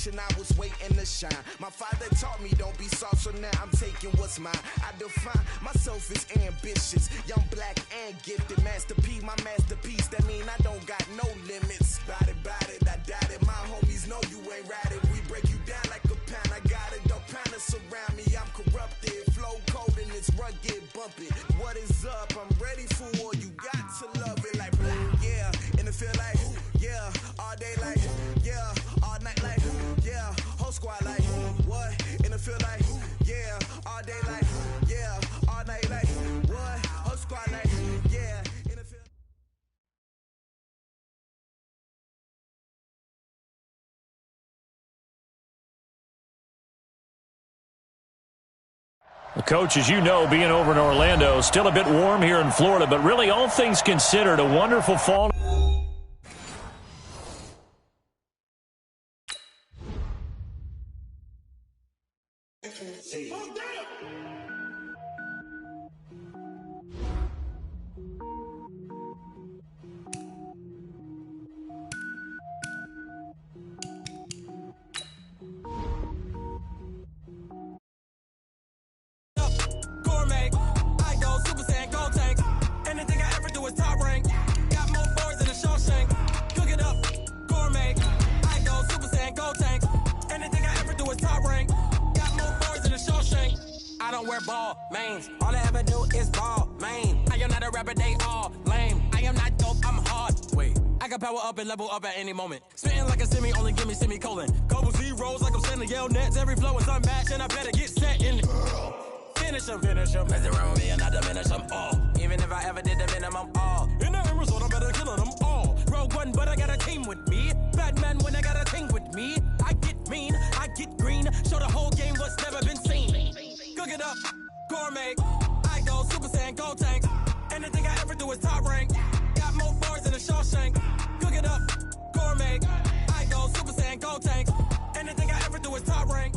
generation, I was waiting to shine. My father taught me don't be soft, so now I'm taking what's mine. I define myself as ambitious, young, black, and gifted. Master P, my masterpiece, that mean I don't got no limits. Bout it, I doubt it. My homies know you ain't ratted. We break you down like a pound. I got it, don't pound to surround me. I'm corrupted, flow cold and it's rugged, bump it. What is up? I'm ready for war. You got to love it like yeah, and it feel like yeah, all day like yeah, all night like yeah, whole squad like what? And it feel like yeah, all day like yeah, all night like what? Whole squad like yeah, and it feel. Well, Coach, as you know, being over in Orlando, still a bit warm here in Florida, but really all things considered, a wonderful fall. I don't wear ball mains. All I ever do is ball main. I am not a rapper, they all lame. I am not dope, I'm hard. Wait, I can power up and level up at any moment. Spitting like a semi, only give me semicolon. Couple zeros like I'm sending yell nets. Every flow is unmatched and I better get set in. Finish them. Mess around with me and I diminish them all. Even if I ever did the minimum all. In the end result, I better kill them all. Rogue One, but I got a team with me. Batman when I got a team with me. I get mean, I get green. Show the whole game what's never been seen. Cook it up, gourmet. I go Super Saiyan, Gold Tank. Anything I ever do is top rank. Got more bars than a Shawshank. Cook it up, gourmet. I go Super Saiyan, Gold Tank. Anything I ever do is top rank.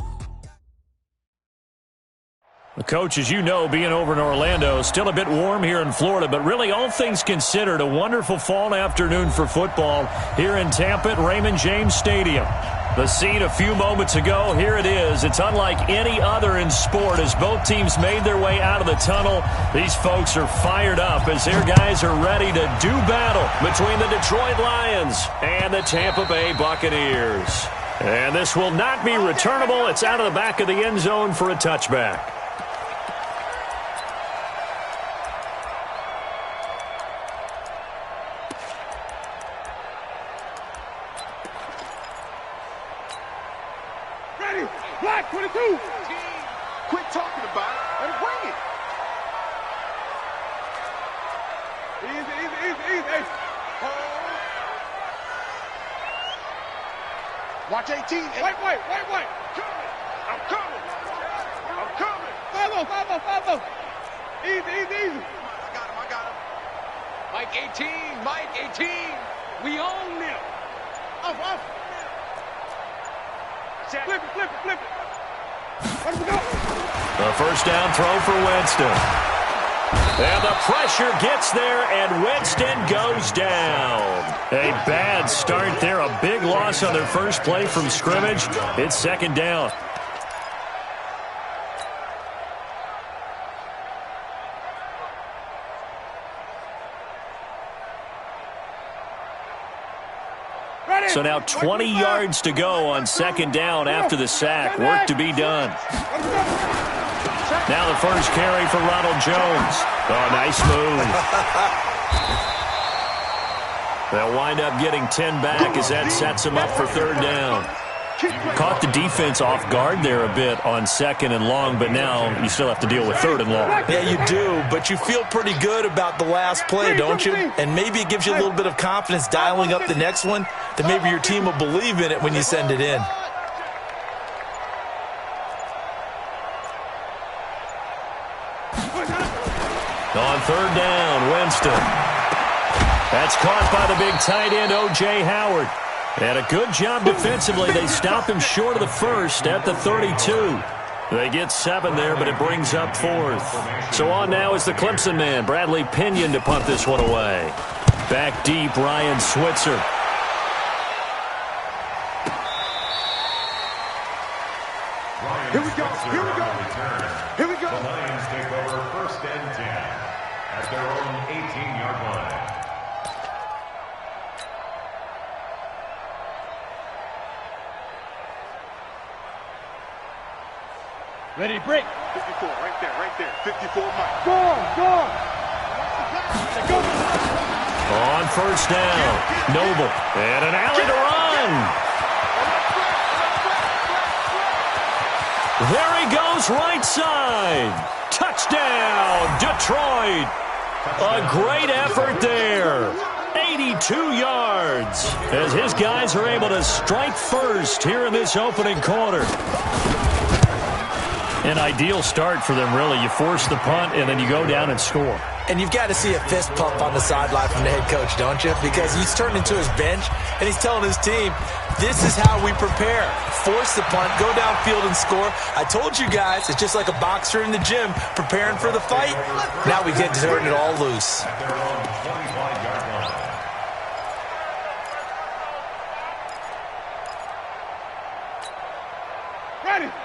Well, Coach, as you know, being over in Orlando, still a bit warm here in Florida, but really all things considered, a wonderful fall afternoon for football here in Tampa at Raymond James Stadium. The scene a few moments ago, here it is. It's unlike any other in sport as both teams made their way out of the tunnel. These folks are fired up as their guys are ready to do battle between the Detroit Lions and the Tampa Bay Buccaneers. And this will not be returnable. It's out of the back of the end zone for a touchback. Black 22. Quit talking about it. Let it bring it. Easy. Watch 18. Wait. I'm coming. Follow. Easy. I got him. Mike 18. We own them. Off. Flip it. Where do we go? The first down throw for Winston. And the pressure gets there, and Winston goes down. A bad start there. A big loss on their first play from scrimmage. It's second down. So now 20 yards to go on second down after the sack. Work to be done. Now the first carry for Ronald Jones. Oh, nice move. They'll wind up getting 10 back as that sets them up for third down. Caught the defense off guard there a bit on second and long, but now you still have to deal with third and long. Yeah, you do, but you feel pretty good about the last play, don't you? And maybe it gives you a little bit of confidence dialing up the next one that maybe your team will believe in it when you send it in. On third down, Winston. That's caught by the big tight end, O.J. Howard. And a good job defensively. They stop him short of the first at the 32. They get 7 there, but it brings up fourth. So on now is the Clemson man, Bradley Pinion, to punt this one away. Back deep, Ryan Switzer. their own 18-yard line. Ready, break. 54, right there. 54, Mike. Go. On first down, Noble. And an alley to run. There he goes, right side. Touchdown, Detroit. A great effort there. 82 yards as his guys are able to strike first here in this opening quarter. An ideal start for them, really. You force the punt, and then you go down and score. And you've got to see a fist pump on the sideline from the head coach, don't you? Because he's turned into his bench, and he's telling his team, this is how we prepare. Force the punt, go downfield and score. I told you guys, it's just like a boxer in the gym preparing for the fight. Now we get to turn it all loose.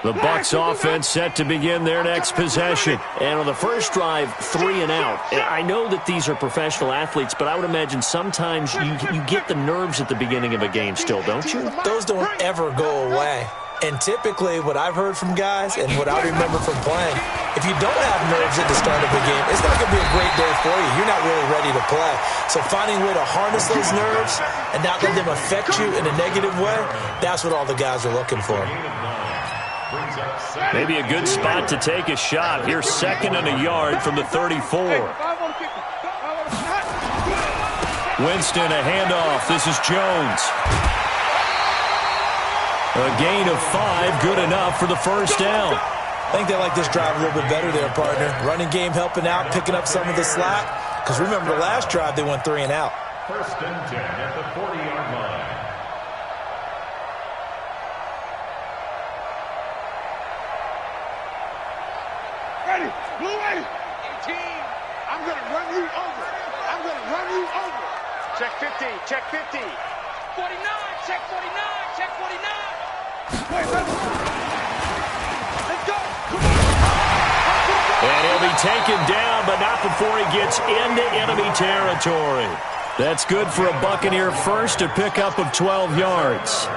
The Bucs offense set to begin their next possession. And on the first drive, 3 and out. I know that these are professional athletes, but I would imagine sometimes you get the nerves at the beginning of a game still, don't you? Those don't ever go away. And typically what I've heard from guys and what I remember from playing, if you don't have nerves at the start of a game, it's not going to be a great day for you. You're not really ready to play. So finding a way to harness those nerves and not let them affect you in a negative way, that's what all the guys are looking for. Maybe a good spot to take a shot. Here's 2nd and a yard from the 34. Winston, a handoff. This is Jones. A gain of 5, good enough for the first down. I think they like this drive a little bit better there, partner. Running game helping out, picking up some of the slack. Because remember, the last drive they went 3 and out. 1st and 10 at the 40-yard line. Blue 18. I'm going to run you over. Check 50. 49. Check 49. Wait, let's go. Come on. And he'll be taken down, but not before he gets into enemy territory. That's good for a Buccaneer first, a pickup of 12 yards.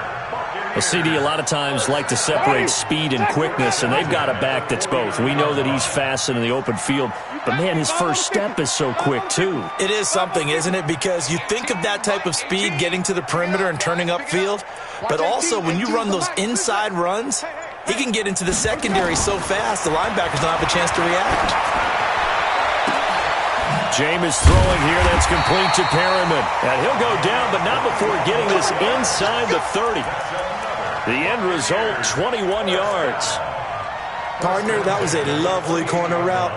A CD a lot of times like to separate speed and quickness, and they've got a back that's both. We know that he's fast in the open field, but, man, his first step is so quick, too. It is something, isn't it? Because you think of that type of speed getting to the perimeter and turning upfield, but also when you run those inside runs, he can get into the secondary so fast the linebackers don't have a chance to react. Jameis throwing here. That's complete to Perriman. And he'll go down, but not before getting this inside the 30. The end result, 21 yards. Partner, that was a lovely corner route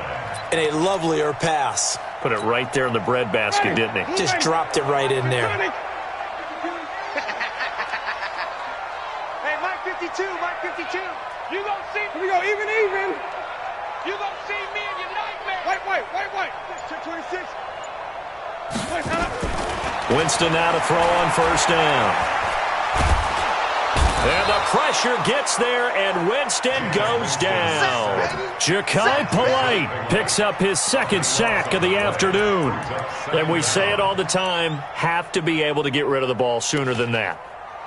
and a lovelier pass. Put it right there in the breadbasket, didn't he? Just dropped it right in there. Hey, Mike 52. You gonna see me? We go even. You gonna see me in your nightmare. Wait. Check 26. Winston now to throw on first down. And the pressure gets there, and Winston goes down. Ja'Kai Polite picks up his 2nd sack of the afternoon. And we say it all the time, have to be able to get rid of the ball sooner than that.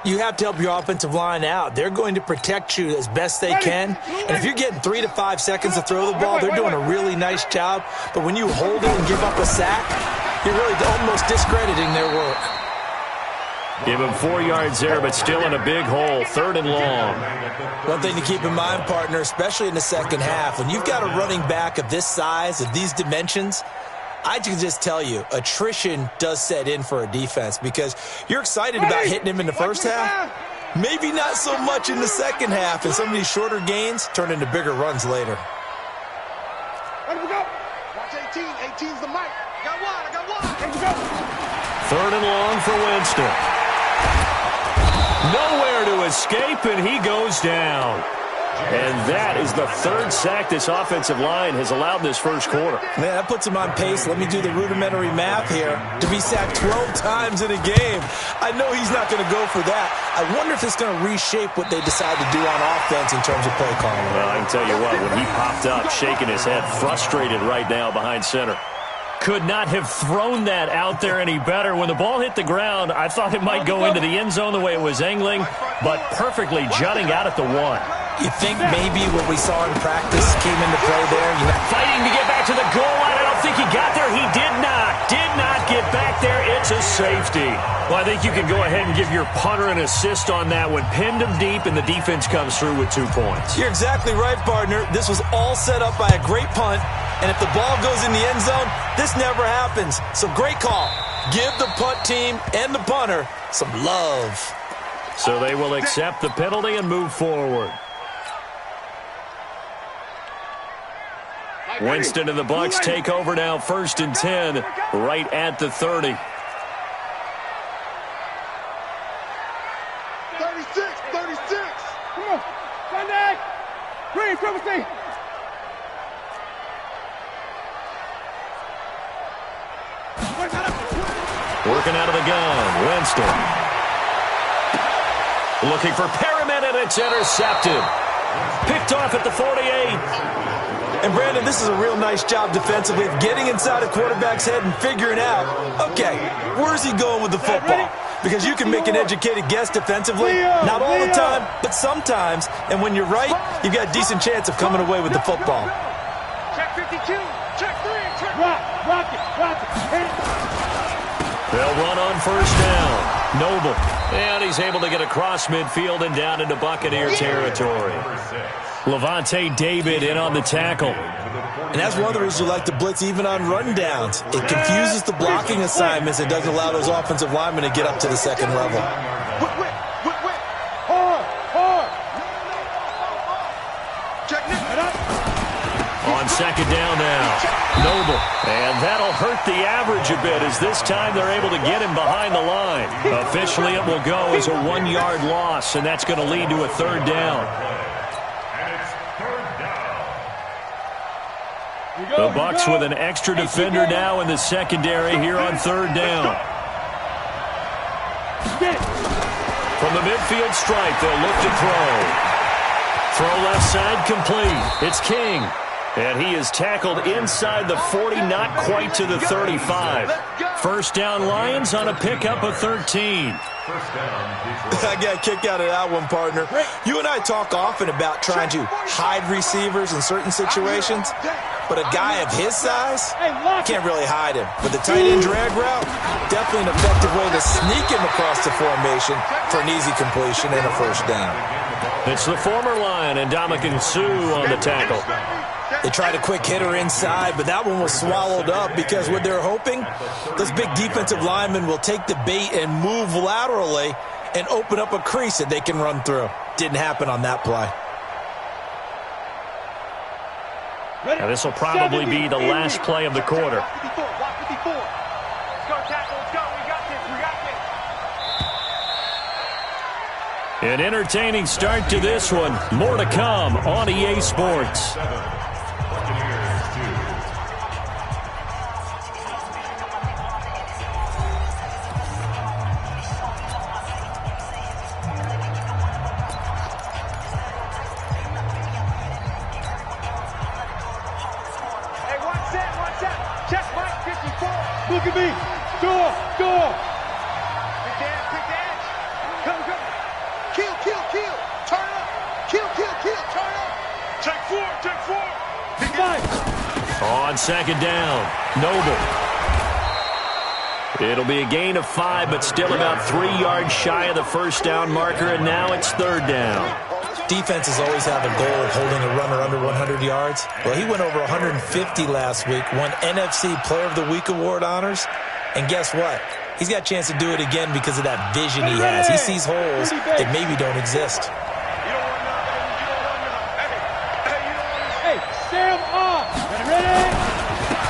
You have to help your offensive line out. They're going to protect you as best they can. And if you're getting 3 to 5 seconds to throw the ball, they're doing a really nice job. But when you hold it and give up a sack, you're really almost discrediting their work. Give him 4 yards there, but still in a big hole, 3rd and long. One thing to keep in mind, partner, especially in the second half, when you've got a running back of this size, of these dimensions, I can just tell you, attrition does set in for a defense because you're excited about hitting him in the first half. Maybe not so much in the second half, and some of these shorter gains turn into bigger runs later. Ready to go. Watch 18. 18's the mic. I got one. Ready to go. 3rd and long for Winston. Nowhere to escape, and he goes down. And that is the 3rd sack this offensive line has allowed this first quarter. Man, that puts him on pace. Let me do the rudimentary math here. To be sacked 12 times in a game. I know he's not going to go for that. I wonder if it's going to reshape what they decide to do on offense in terms of play calling. Well, I can tell you what, when he popped up, shaking his head, frustrated right now behind center. Could not have thrown that out there any better. When the ball hit the ground, I thought it might go into the end zone the way it was angling, but perfectly jutting out at the 1. You think maybe what we saw in practice came into play there? Fighting to get back to the goal line. I don't think he got there. He did not. Did not get back there. It's a safety. Well, I think you can go ahead and give your punter an assist on that one. Pinned him deep, and the defense comes through with 2 points. You're exactly right, partner. This was all set up by a great punt, and if the ball goes in the end zone, this never happens. So great call. Give the punt team and the punter some love. So they will accept the penalty and move forward. Winston and the Bucs take over now, 1st and 10, right at the 30. 36, 36. Come on. Sunday. Green, triple C. Working out of the gun, Winston. Looking for Perriman, and it's intercepted. Picked off at the 48. And, Brandon, this is a real nice job defensively of getting inside a quarterback's head and figuring out, okay, where's he going with the football? Because you can make an educated guess defensively, not all the time, but sometimes. And when you're right, you've got a decent chance of coming away with the football. Check 52. Check 3. Check rock it. They'll run on 1st down. Noble. And he's able to get across midfield and down into Buccaneer territory. Levante David in on the tackle. And that's one of the reasons you like to blitz even on rundowns. It confuses the blocking assignments. It doesn't allow those offensive linemen to get up to the second level. On 2nd down now, Noble. And that'll hurt the average a bit as this time they're able to get him behind the line. Officially, it will go as a 1-yard loss, and that's going to lead to a 3rd down. The Bucs with an extra defender now in the secondary here on 3rd down. From the midfield stripe, they'll look to throw. Throw left side complete. It's King. And he is tackled inside the 40, not quite to the 35. 1st down Lions on a pickup of 13. I got a kick out of that one, partner. You and I talk often about trying to hide receivers in certain situations, but a guy of his size can't really hide him. But the tight end drag route, definitely an effective way to sneak him across the formation for an easy completion and a 1st down. It's the former Lion and Ndamukong Suh on the tackle. They tried a quick hitter inside, but that one was swallowed up because what they're hoping, those big defensive linemen will take the bait and move laterally and open up a crease that they can run through. Didn't happen on that play. Now this will probably be the last play of the quarter. An entertaining start to this one. More to come on EA Sports. Look at me. Door. Quick dash. Come. Kill. Turn up. Kill. Turn up. Check 4. On 2nd down, Noble. It'll be a gain of 5, but still about 3 yards shy of the 1st down marker, and now it's 3rd down. Defenses always have a goal of holding a runner under 100 yards. Well, he went over 150 last week, won NFC Player of the Week award honors, and guess what? He's got a chance to do it again because of that vision he has. He sees holes that maybe don't exist. Hey, Sam off. Ready?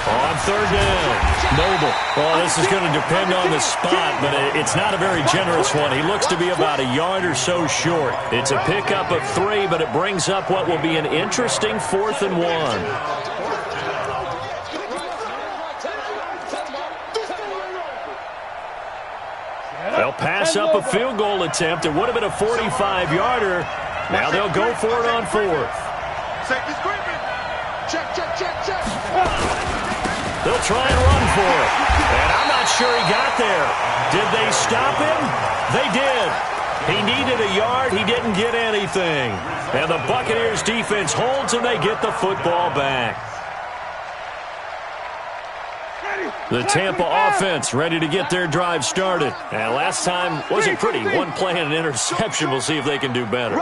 On 3rd down, Noble. Well, this is going to depend on the spot, but it's not a very generous one. He looks to be about a yard or so short. It's a pickup of 3, but it brings up what will be an interesting 4th and 1. They'll pass up a field goal attempt. It would have been a 45-yarder. Now they'll go for it on 4th. Safety's creeping. Check. They'll try and run for it. And I'm not sure he got there. Did they stop him? They did. He needed a yard. He didn't get anything. And the Buccaneers defense holds and they get the football back. The Tampa offense ready to get their drive started. And last time wasn't pretty. One play and an interception. We'll see if they can do better.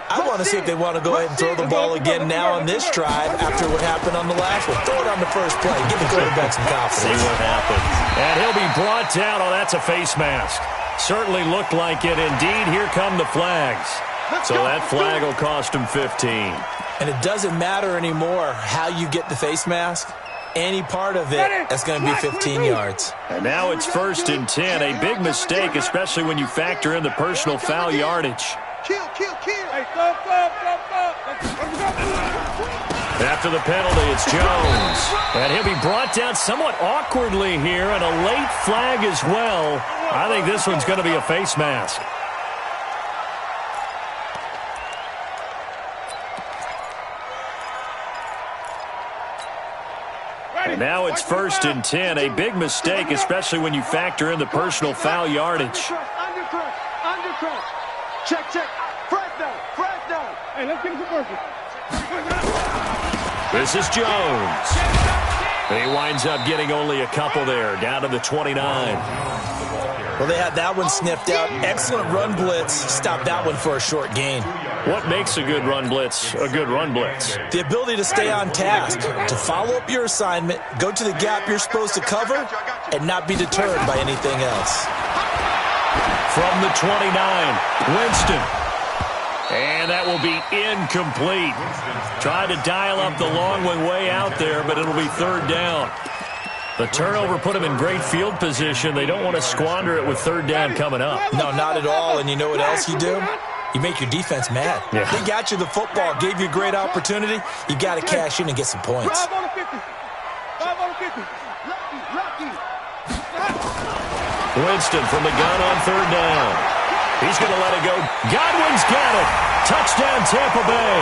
I want to see if they want to go ahead and throw the ball again now on this drive after what happened on the last one. Throw it on the first play. Give the quarterback some confidence. See what happens. And he'll be brought down. Oh, that's a face mask. Certainly looked like it. Indeed, here come the flags. So that flag will cost him 15. And it doesn't matter anymore how you get the face mask. Any part of it, that's going to be 15 yards. And now it's 1st and 10. A big mistake, especially when you factor in the personal foul yardage. Kill. Hey, go. After the penalty, it's Jones. And he'll be brought down somewhat awkwardly here, and a late flag as well. I think this one's going to be a face mask. And now it's 1st and 10. A big mistake, especially when you factor in the personal foul yardage. Undercut. Check. Fresh down. Hey, let's get it to work. This is Jones. And he winds up getting only a couple there, down to the 29. Well, they had that one sniffed out. Excellent run blitz. Stopped that one for a short gain. What makes a good run blitz a good run blitz? The ability to stay on task, to follow up your assignment, go to the gap you're supposed to cover, and not be deterred by anything else. From the 29, Winston. And that will be incomplete. Tried to dial up the long one way out there, but it'll be 3rd down. The turnover put them in great field position. They don't want to squander it with 3rd down coming up. No, not at all. And you know what else you do? You make your defense mad. Yeah. They got you the football, gave you a great opportunity. You got to cash in and get some points. 5 on the 50. Lucky. Winston from the gun on 3rd down. He's going to let it go. Godwin's got it. Touchdown, Tampa Bay.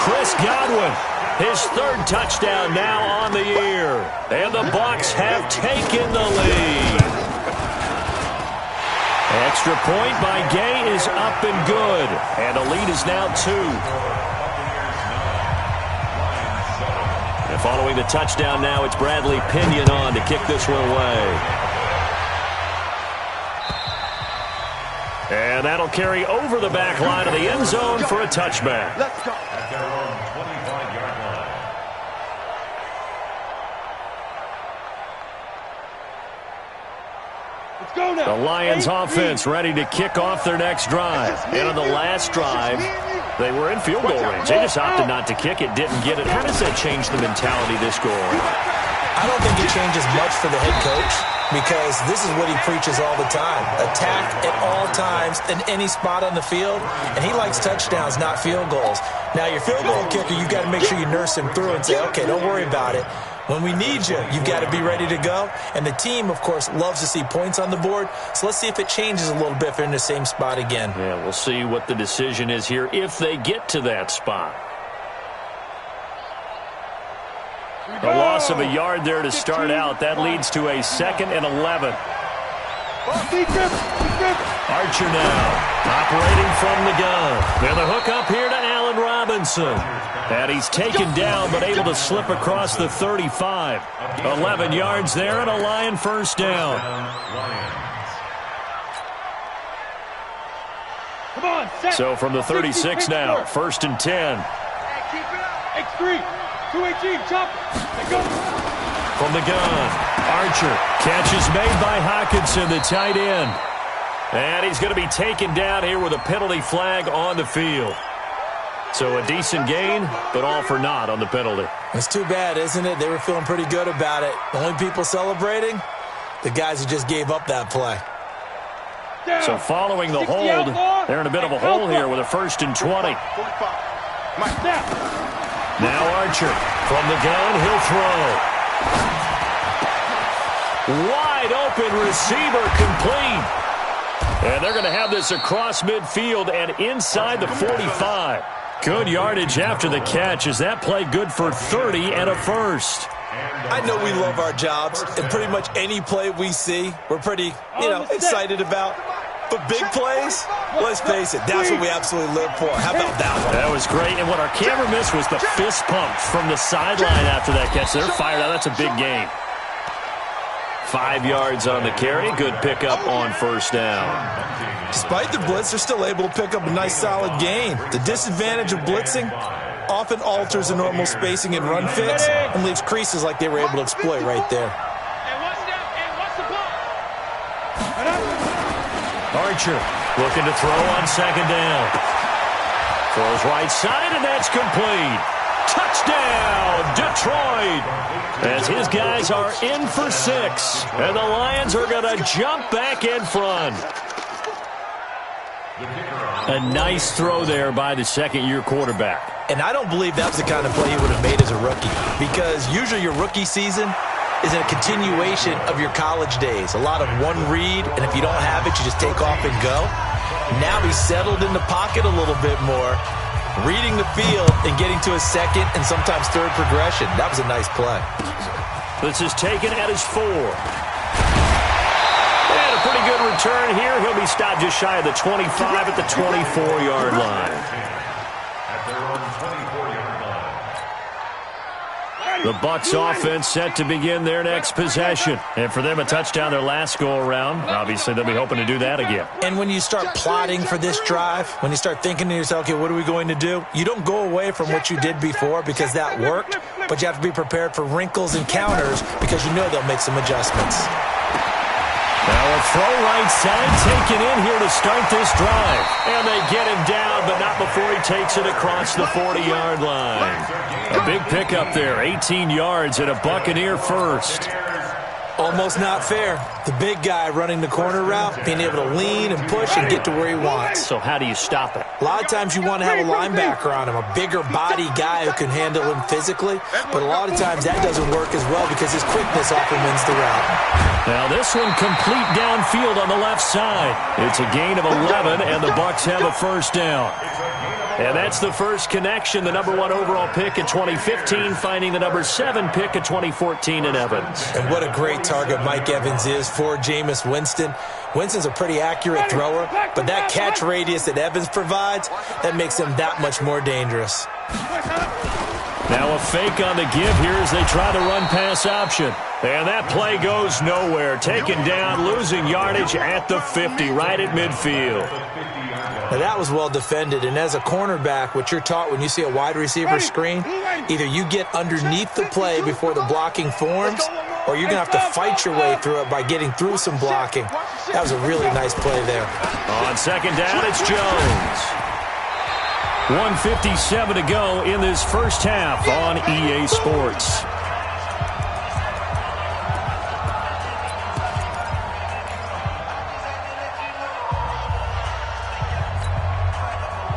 Chris Godwin, his 3rd touchdown now on the year. And the Bucs have taken the lead. Extra point by Gay is up and good. And the lead is now 2. And following the touchdown now, it's Bradley Pinion on to kick this one away. And that'll carry over the back line of the end zone for a touchback. Let's go. The Lions offense ready to kick off their next drive. And on the last drive, they were in field goal range. They just opted not to kick it, didn't get it. How does that change the mentality this go on? I don't think it changes much for the head coach because this is what he preaches all the time. Attack at all times in any spot on the field, and he likes touchdowns, not field goals. Now, your field goal kicker, you've got to make sure you nurse him through and say, okay, don't worry about it. When we need you, you've got to be ready to go. And the team, of course, loves to see points on the board. So let's see if it changes a little bit if they're in the same spot again. Yeah, we'll see what the decision is here if they get to that spot. A loss of a yard there to start out. That leads to a 2nd and 11. Archer now operating from the gun. And the hook up here to Allen Robinson. And he's taken down but able to slip across the 35. 11 yards there and a Lion 1st down. So from the 36 now, 1st and 10. X3, 218, chop. From the gun, Archer. Catch is made by Hockenson, the tight end. And he's going to be taken down here with a penalty flag on the field. So a decent gain, but all for naught on the penalty. It's too bad, isn't it? They were feeling pretty good about it. The only people celebrating, the guys who just gave up that play. So following the hold, they're in a bit of a hole here with a 1st and 20. Now Archer from the gun, he'll throw. Wide open receiver complete. And they're going to have this across midfield and inside the 45. Good yardage after the catch. Is that play good for 30 and a 1st? I know we love our jobs, and pretty much any play we see, we're pretty, excited about. But big plays, let's face it, that's what we absolutely live for. How about that one? That was great, and what our camera missed was the fist pump from the sideline after that catch. They're fired out. That's a big gain. 5 yards on the carry. Good pickup on first down. Despite the blitz, they're still able to pick up a nice, solid gain. The disadvantage of blitzing often alters the normal spacing and run fits and leaves creases like they were able to exploit right there. Archer looking to throw on second down. Throws right side, and that's complete. Touchdown, Detroit! As his guys are in for 6, and the Lions are going to jump back in front. A nice throw there by the second-year quarterback. And I don't believe that was the kind of play he would have made as a rookie, because usually your rookie season is a continuation of your college days. A lot of one read, and if you don't have it, you just take off and go. Now he's settled in the pocket a little bit more, reading the field and getting to a second and sometimes third progression. That was a nice play. This is taken at his 4. And a pretty good return here. He'll be stopped just shy of the 25 at the 24-yard line. The Bucs offense set to begin their next possession. And for them, a touchdown their last go-around. Obviously, they'll be hoping to do that again. And when you start plotting for this drive, when you start thinking to yourself, okay, what are we going to do? You don't go away from what you did before because that worked, but you have to be prepared for wrinkles and counters because you know they'll make some adjustments. Now a throw right side taken in here to start this drive. And they get him down, but not before he takes it across the 40-yard line. A big pickup there, 18 yards and a Buccaneer first. Almost not fair. The big guy running the corner route, being able to lean and push and get to where he wants. So how do you stop it? A lot of times you want to have a linebacker on him, a bigger body guy who can handle him physically, but a lot of times that doesn't work as well because his quickness often wins the route. Now this one complete downfield on the left side. It's a gain of 11, and the Bucs have a first down. And that's the first connection, the number 1 overall pick in 2015, finding the number 7 pick in 2014 in Evans. And what a great target Mike Evans is for Jameis Winston. Winston's a pretty accurate thrower, but that catch radius that Evans provides, that makes him that much more dangerous. Now a fake on the give here as they try the run-pass option. And that play goes nowhere. Taken down, losing yardage at the 50, right at midfield. Now that was well defended, and as a cornerback, what you're taught when you see a wide receiver screen, either you get underneath the play before the blocking forms, or you're going to have to fight your way through it by getting through some blocking. That was a really nice play there. On second down, it's Jones. 1:57 to go in this first half on EA Sports.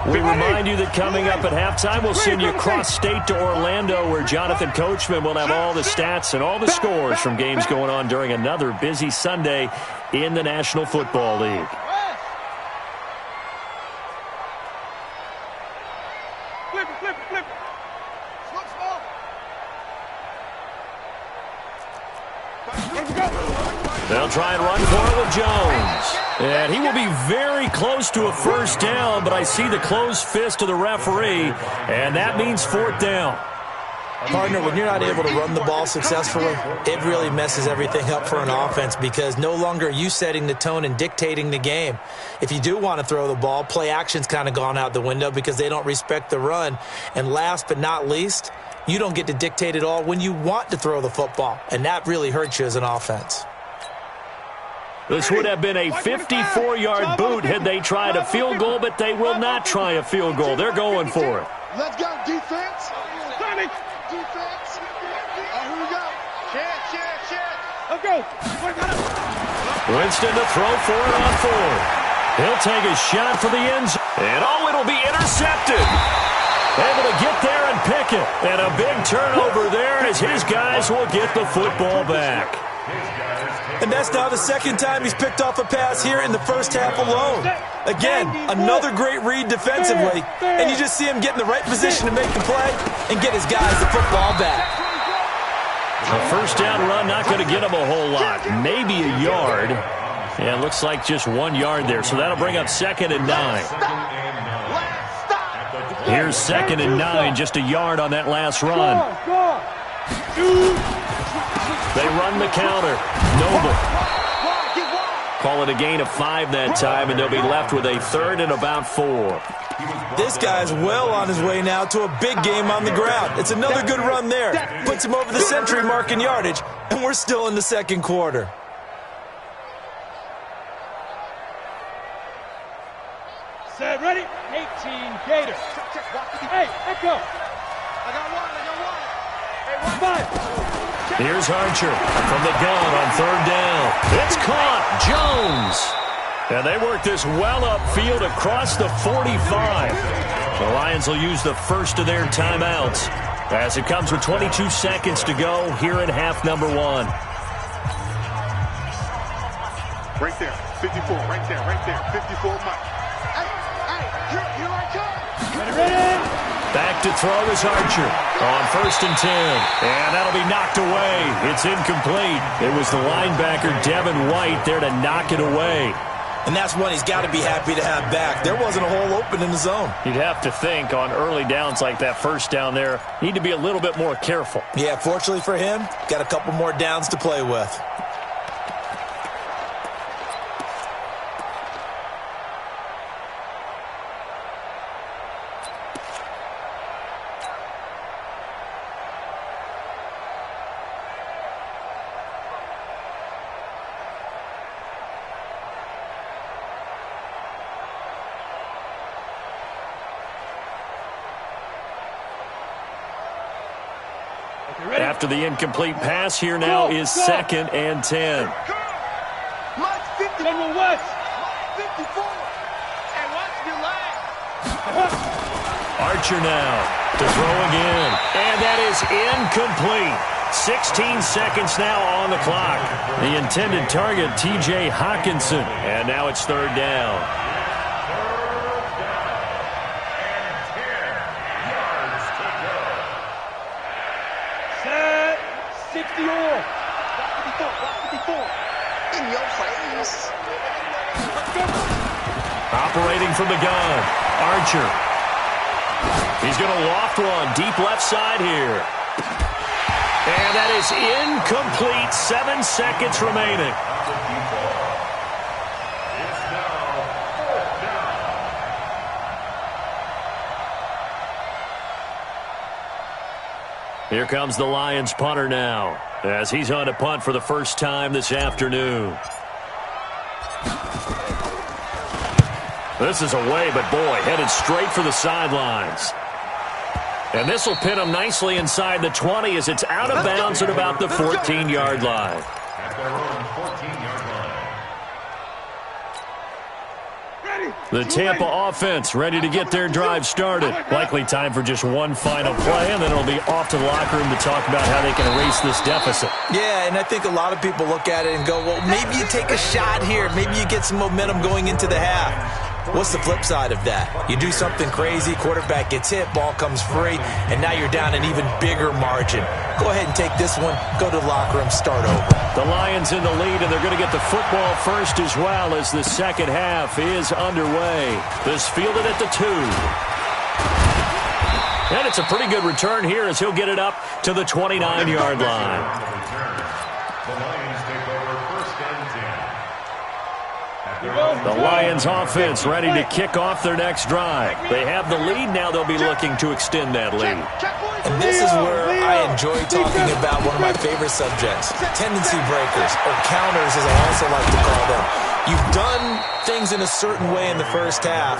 We remind you that coming up at halftime, we'll send you cross-state to Orlando, where Jonathan Coachman will have all the stats and all the scores from games going on during another busy Sunday in the National Football League. Flip. They'll try and run for it with Jones. And he will be very close to a first down, but I see the closed fist of the referee, and that means fourth down. Partner, when you're not able to run the ball successfully, it really messes everything up for an offense because no longer are you setting the tone and dictating the game. If you do want to throw the ball, play action's kind of gone out the window because they don't respect the run. And last but not least, you don't get to dictate it all when you want to throw the football, and that really hurts you as an offense. This would have been a 54-yard boot had they tried a field goal, but they will not try a field goal. They're going for it. Let's go, defense. Defense. Here we go. Chance. Let's go. Winston to throw for it on 4. He'll take a shot for the end zone. And it'll be intercepted. Able to get there and pick it. And a big turnover there as his guys will get the football back. And that's now the second time he's picked off a pass here in the first half alone. Again, another great read defensively, and you just see him get in the right position to make the play and get his guys the football back. A first down run, not going to get him a whole lot. Maybe a yard. And it looks like just 1 yard there. So that'll bring up 2nd and 9. Here's 2nd and 9, just a yard on that last run. They run the counter. Noble. Call it a gain of 5 that time, and they'll be left with a 3rd and about 4. This guy's well on his way now to a big game on the ground. It's another good run there. Puts him over the century mark in yardage, and we're still in the second quarter. Set, ready? 18, Gator. Hey, Echo. I got one. Hey, 1-5. Here's Archer from the gun on 3rd down. It's caught. Jones. And they work this well upfield across the 45. The Lions will use the first of their timeouts as it comes with 22 seconds to go here in half number 1. Right there, 54, right there, 54 Mike. Here I come. Ready? Back to throw is Archer on 1st and 10. And that'll be knocked away. It's incomplete. It was the linebacker, Devin White, there to knock it away. And that's one he's got to be happy to have back. There wasn't a hole open in the zone. You'd have to think on early downs like that first down there, need to be a little bit more careful. Yeah, fortunately for him, got a couple more downs to play with. After the incomplete pass, here now is 2nd and 10. General West. 54. And watch your line. Archer now to throw again. And that is incomplete. 16 seconds now on the clock. The intended target, T.J. Hawkinson. And now it's 3rd down. 54. In your face. Operating from the gun, Archer. He's going to loft one deep left side here. And that is incomplete. 7 seconds remaining. Here comes the Lions punter now, as he's on to punt for the first time this afternoon. This is away, but boy, headed straight for the sidelines. And this will pin him nicely inside the 20 as it's out of bounds at about the 14-yard line. At their own 14-yard line. The Tampa offense ready to get their drive started. Likely time for just one final play, and then it'll be off to the locker room to talk about how they can erase this deficit. Yeah, and I think a lot of people look at it and go, well, maybe you take a shot here. Maybe you get some momentum going into the half. What's the flip side of that? You do something crazy, quarterback gets hit, ball comes free, and now you're down an even bigger margin. Go ahead and take this one, go to the locker room, start over. The Lions in the lead, and they're going to get the football first as well as the second half is underway. This fielded at the 2. And it's a pretty good return here as he'll get it up to the 29-yard line. The Lions take over 1st and 10. The Lions offense ready to kick off their next drive. They have the lead now. They'll be looking to extend that lead. And this is where I enjoy talking about one of my favorite subjects, tendency breakers, or counters as I also like to call them. You've done things in a certain way in the first half,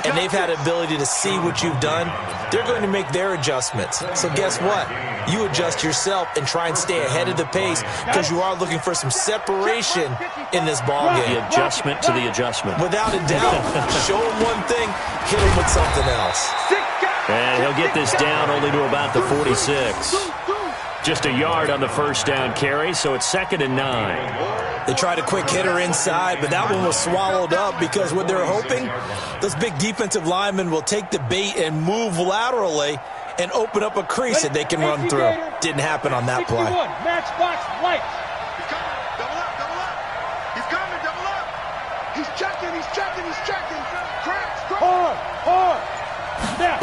and they've had the ability to see what you've done. They're going to make their adjustments. So guess what? You adjust yourself and try and stay ahead of the pace because you are looking for some separation in this ball game. The adjustment to the adjustment. Without a doubt. Show him one thing, hit him with something else. And he'll get this down only to about the 46. Just a yard on the first down carry, so it's 2nd and 9. They tried a quick hitter inside, but that one was swallowed up because what they're hoping, those big defensive linemen will take the bait and move laterally and open up a crease that they can run through. Didn't happen on that play. Matchbox lights. He's coming. Double up, double up. He's coming, double up. He's checking, he's checking, he's checking. Cracks. Hard. Snap.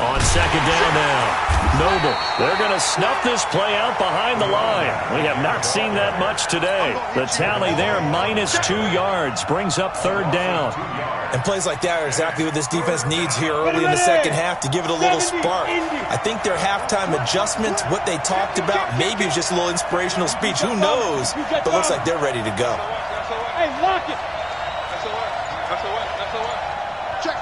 On second down now. Noble, they're going to snuff this play out behind the line. We have not seen that much today. The tally there, -2 yards, brings up third down. And plays like that are exactly what this defense needs here early in the second half to give it a little spark. I think their halftime adjustments, what they talked about, maybe it's just a little inspirational speech. Who knows? But it looks like they're ready to go. Hey, lock it. Check.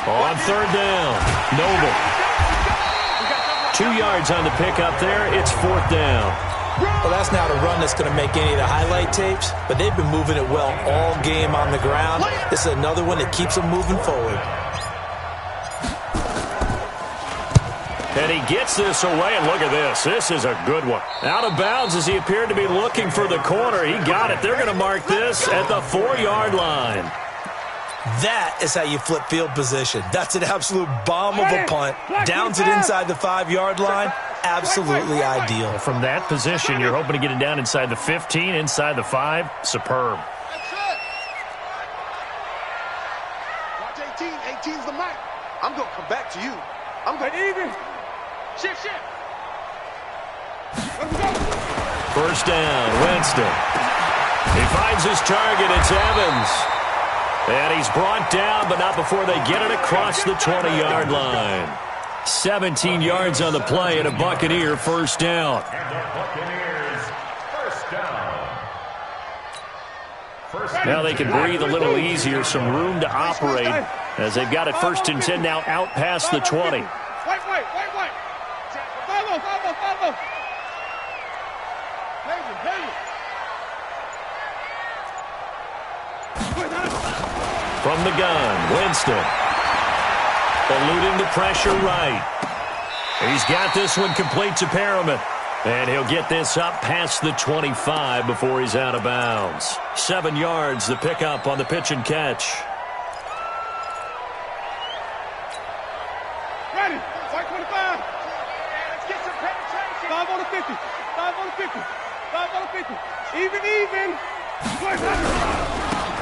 On third down, Noble. 2 yards on the pickup there. It's fourth down. Well, that's not a run that's going to make any of the highlight tapes, but they've been moving it well all game on the ground. This is another one that keeps them moving forward. And he gets this away, and look at this. This is a good one. Out of bounds as he appeared to be looking for the corner. He got it. They're going to mark this at the 4-yard line. That is how you flip field position. That's an absolute bomb of a punt. Downs it inside the 5-yard line. Absolutely ideal. From that position, you're hoping to get it down inside the 15, inside the 5. Superb. That's it. Watch 18. 18's the mic. I'm going to come back to you. I'm going to Even. Shift. Let's go. First down, Winston. He finds his target. It's Evans. And he's brought down, but not before they get it across the 20-yard line. 17 yards on the play and a Buccaneer first down. Now they can breathe a little easier, some room to operate as they've got it first and 10 now out past the 20. Wait. Follow. From the gun, Winston. Eluding the pressure right. He's got this one complete to Perriman. And he'll get this up past the 25 before he's out of bounds. 7 yards, the pickup on the pitch and catch. Ready. White 25. Let's get some penetration. 5 on the 50. 5 on the 50. 5 on the 50. Even.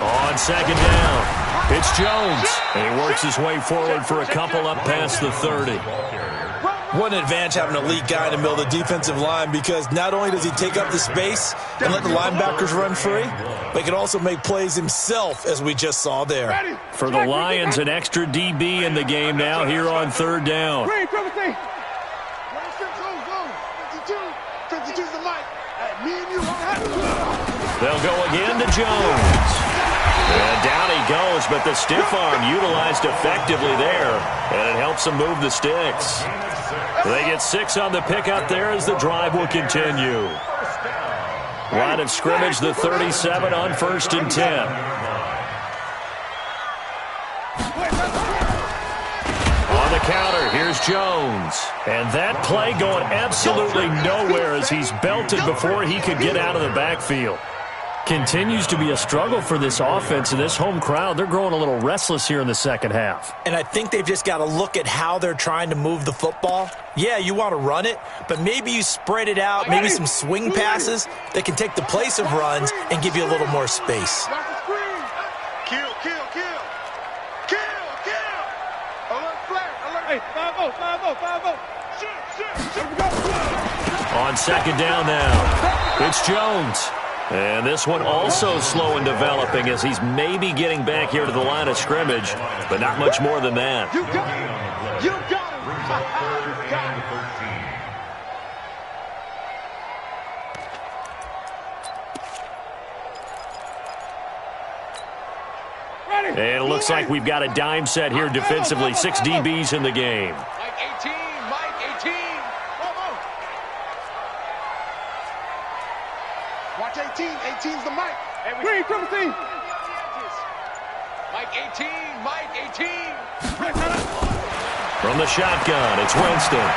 On second down, it's Jones. And he works his way forward for a couple up past the 30. What an advantage having an elite guy in the middle of the defensive line, because not only does he take up the space and let the linebackers run free, but he can also make plays himself, as we just saw there. For the Lions, an extra DB in the game now here on third down. 52's the mic. Me and you. They'll go again to Jones. And down he goes, but the stiff arm utilized effectively there, and it helps them move the sticks. They get 6 on the pickup there as the drive will continue. Line of scrimmage, the 37 on first and 10. On the counter, here's Jones. And that play going absolutely nowhere as he's belted before he could get out of the backfield. Continues to be a struggle for this offense and this home crowd. They're growing a little restless here in the second half. And I think they've just got to look at how they're trying to move the football. Yeah, you want to run it, but maybe you spread it out, maybe some swing passes that can take the place of runs and give you a little more space. Kill. Alert flag. Hey, 5-0. Shoot. On second down now, it's Jones. And this one also slow in developing as he's maybe getting back here to the line of scrimmage, but not much more than that. You got him. You got him. And it looks like we've got a dime set here defensively. 6 DBs in the game. Mike 18. Watch 18. 18's the mic. Green, triple team. Mike 18. From the shotgun, it's Winston.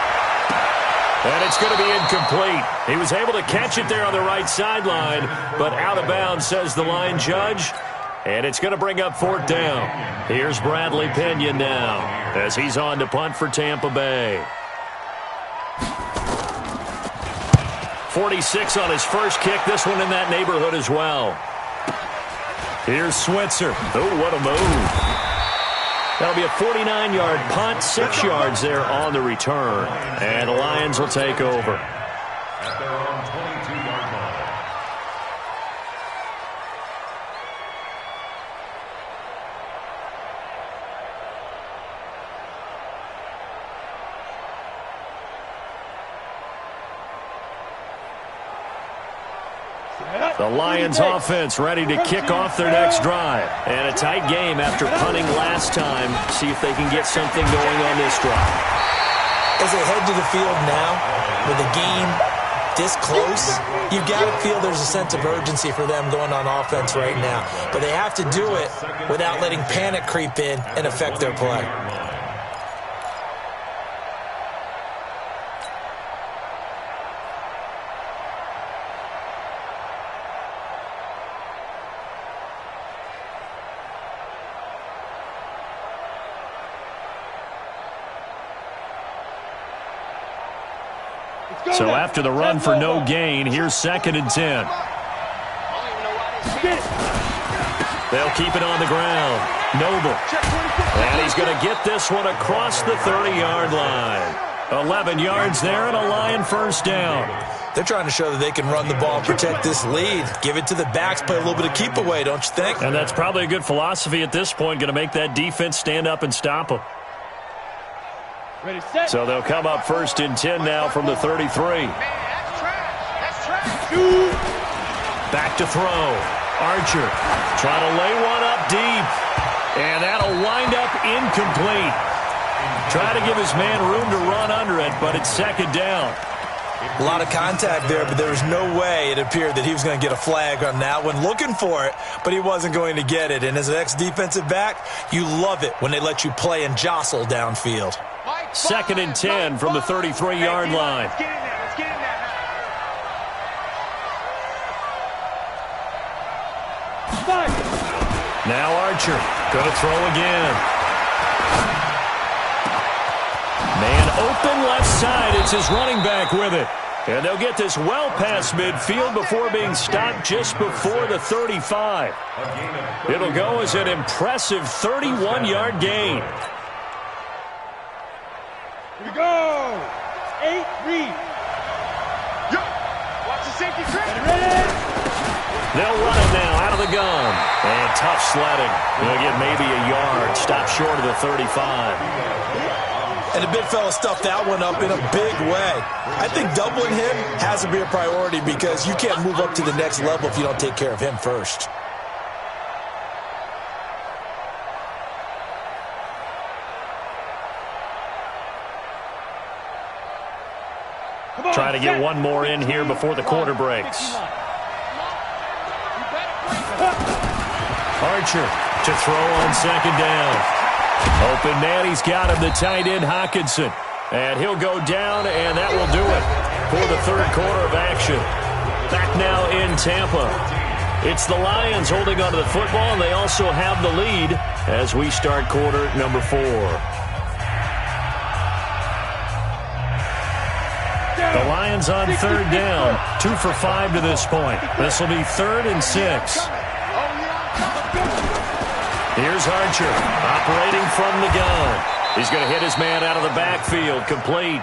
And it's going to be incomplete. He was able to catch it there on the right sideline, but out of bounds, says the line judge. And it's going to bring up fourth down. Here's Bradley Pinion now. as he's on to punt for Tampa Bay. 46 on his first kick. This one in that neighborhood as well. Here's Switzer. Oh, what a move. That'll be a 49-yard punt, 6 yards there on the return. And the Lions will take over. At their own 22-yard line. The Lions offense ready to kick off their next drive. And a tight game after punting last time. See if they can get something going on this drive. As they head to the field now, with the game this close, you've got to feel there's a sense of urgency for them going on offense right now. But they have to do it without letting panic creep in and affect their play. So after the run for no gain, here's 2nd and 10. They'll keep it on the ground. Noble. And he's going to get this one across the 30-yard line. 11 yards there and a Lion first down. They're trying to show that they can run the ball and protect this lead. Give it to the backs, play a little bit of keep away, don't you think? And that's probably a good philosophy at this point, going to make that defense stand up and stop them. Ready, set. So they'll come up 1st and 10 now from the 33. Back to throw. Archer trying to lay one up deep. And that'll wind up incomplete. Try to give his man room to run under it, but it's 2nd down. A lot of contact there, but there was no way it appeared that he was going to get a flag on that one. Looking for it, but he wasn't going to get it. And as an ex-defensive back, you love it when they let you play and jostle downfield. 2nd and 10 from the 33-yard line. Let's get in there. Let's get in there now. Now Archer going to throw again. Man open left side. It's his running back with it. And they'll get this well past midfield before being stopped just before the 35. It'll go as an impressive 31-yard gain. Here we go. 8, read. Watch the safety trip. Ready? They'll run it now out of the gun. And tough sledding. They'll get maybe a yard. Stop short of the 35. And the big fella stuffed that one up in a big way. I think doubling him has to be a priority because you can't move up to the next level if you don't take care of him first. Try to get one more in here before the quarter breaks. Archer to throw on 2nd down. Open man, he's got him, the tight end Hockenson. And he'll go down, and that will do it for the 3rd quarter of action. Back now in Tampa. It's the Lions holding onto the football, and they also have the lead as we start quarter number 4. The Lions on 3rd down. 2 for 5 to this point. This will be 3rd and 6. Here's Archer operating from the gun. He's going to hit his man out of the backfield, complete.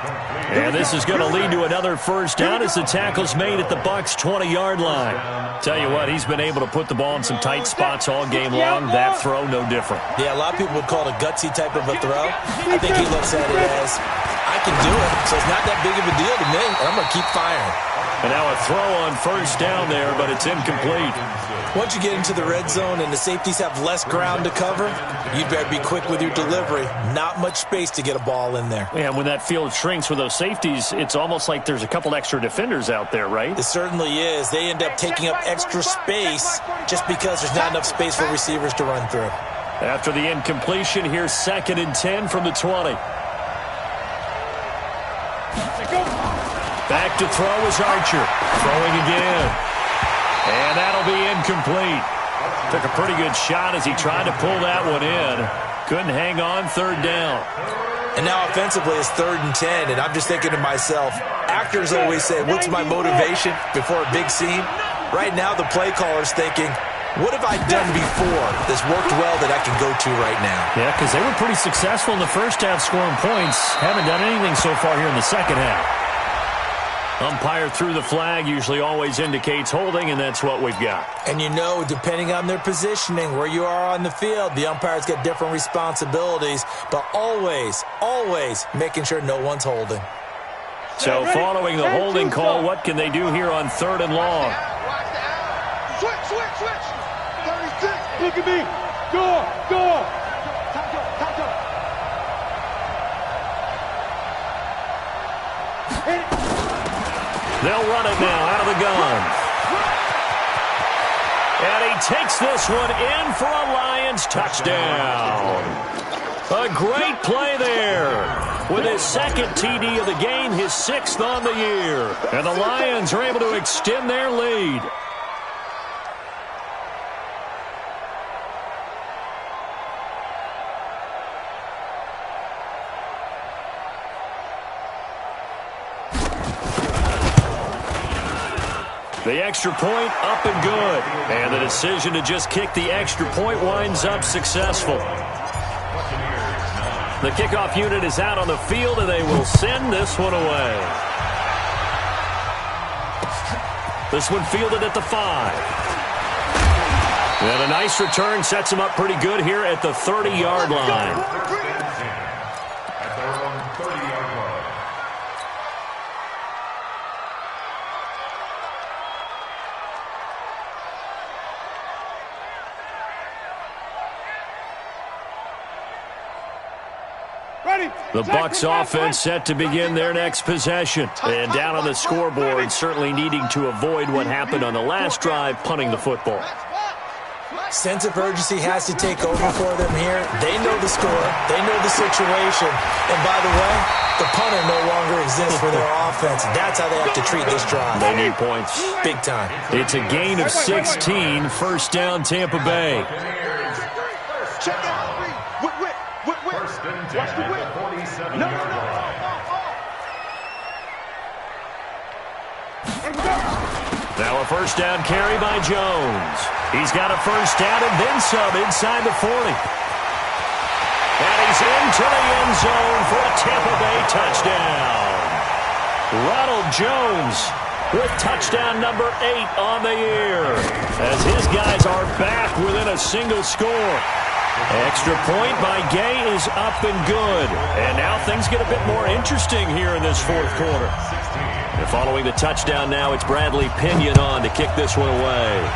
And this is going to lead to another first down as the tackle's made at the Bucs' 20-yard line. Tell you what, he's been able to put the ball in some tight spots all game long. That throw, no different. Yeah, a lot of people would call it a gutsy type of a throw. I think he looks at it as, I can do it, so it's not that big of a deal to me, and I'm going to keep firing. And now a throw on first down there, but it's incomplete. Once you get into the red zone and the safeties have less ground to cover, you better be quick with your delivery. Not much space to get a ball in there. Yeah, when that field shrinks with those safeties, it's almost like there's a couple extra defenders out there, right? It certainly is. They end up taking up extra space just because there's not enough space for receivers to run through. After the incompletion, here's 2nd and 10 from the 20. Back to throw is Archer. Throwing again. And that'll be incomplete. Took a pretty good shot as he tried to pull that one in. Couldn't hang on, third down. And now offensively it's 3rd and 10, and I'm just thinking to myself, actors always say, what's my motivation before a big scene? Right now the play caller's thinking, what have I done before that's worked well that I can go to right now? Yeah, because they were pretty successful in the first half scoring points. Haven't done anything so far here in the second half. Umpire threw the flag, usually always indicates holding, and that's what we've got. And you know, depending on their positioning, where you are on the field, the umpire's got different responsibilities, but always, always making sure no one's holding. So following the holding call, what can they do here on 3rd and long? Switch. 36. Look at me. Go. They'll run it now out of the gun. And he takes this one in for a Lions touchdown. A great play there. With his 2nd TD of the game, his 6th on the year. And the Lions are able to extend their lead. The extra point up and good. And the decision to just kick the extra point winds up successful. The kickoff unit is out on the field, and they will send this one away. This one fielded at the 5. And a nice return sets him up pretty good here at the 30-yard line. The Bucs offense set to begin their next possession. And down on the scoreboard, certainly needing to avoid what happened on the last drive, punting the football. Sense of urgency has to take over for them here. They know the score. They know the situation. And by the way, the punter no longer exists for their offense. That's how they have to treat this drive. They need points. Big time. It's a gain of 16, first down Tampa Bay. Check out. Watch the whip. No. Now a first down carry by Jones. He's got a first down and then some inside the 40. And he's into the end zone for a Tampa Bay touchdown. Ronald Jones with touchdown number 8 on the year, as his guys are back within a single score. Extra point by Gay is up and good. And now things get a bit more interesting here in this 4th quarter. And following the touchdown now, it's Bradley Pinion on to kick this one away.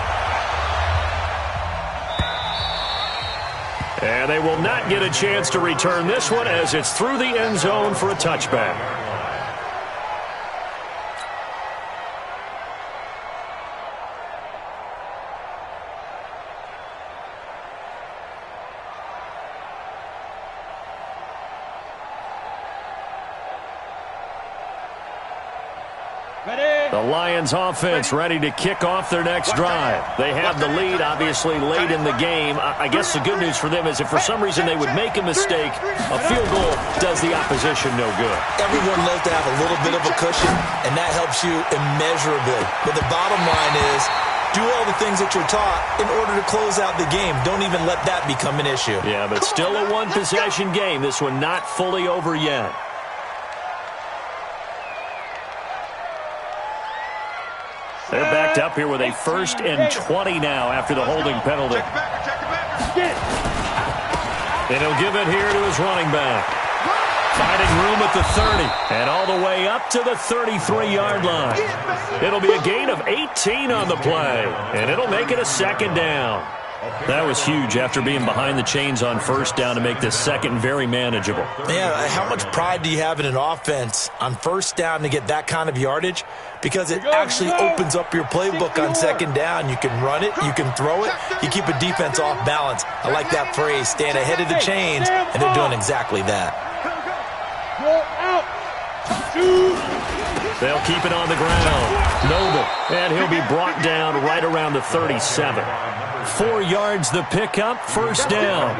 And they will not get a chance to return this one as it's through the end zone for a touchback. The Lions offense ready to kick off their next drive. They have the lead, obviously, late in the game. I guess the good news for them is if for some reason they would make a mistake, a field goal does the opposition no good. Everyone loves to have a little bit of a cushion, and that helps you immeasurably. But the bottom line is, do all the things that you're taught in order to close out the game. Don't even let that become an issue. Yeah, but still a one-possession game. This one not fully over yet. They're backed up here with a 1st and 20 now after the holding penalty. And he'll give it here to his running back. Finding room at the 30 and all the way up to the 33-yard line. It'll be a gain of 18 on the play, and it'll make it a 2nd down. That was huge after being behind the chains on 1st down to make this 2nd very manageable. Yeah, how much pride do you have in an offense on 1st down to get that kind of yardage? Because it actually opens up your playbook on 2nd down. You can run it, you can throw it, you keep a defense off balance. I like that phrase, stand ahead of the chains, and they're doing exactly that. Go out. They'll keep it on the ground. Noble, and he'll be brought down right around the 37. 4 yards the pickup, first down.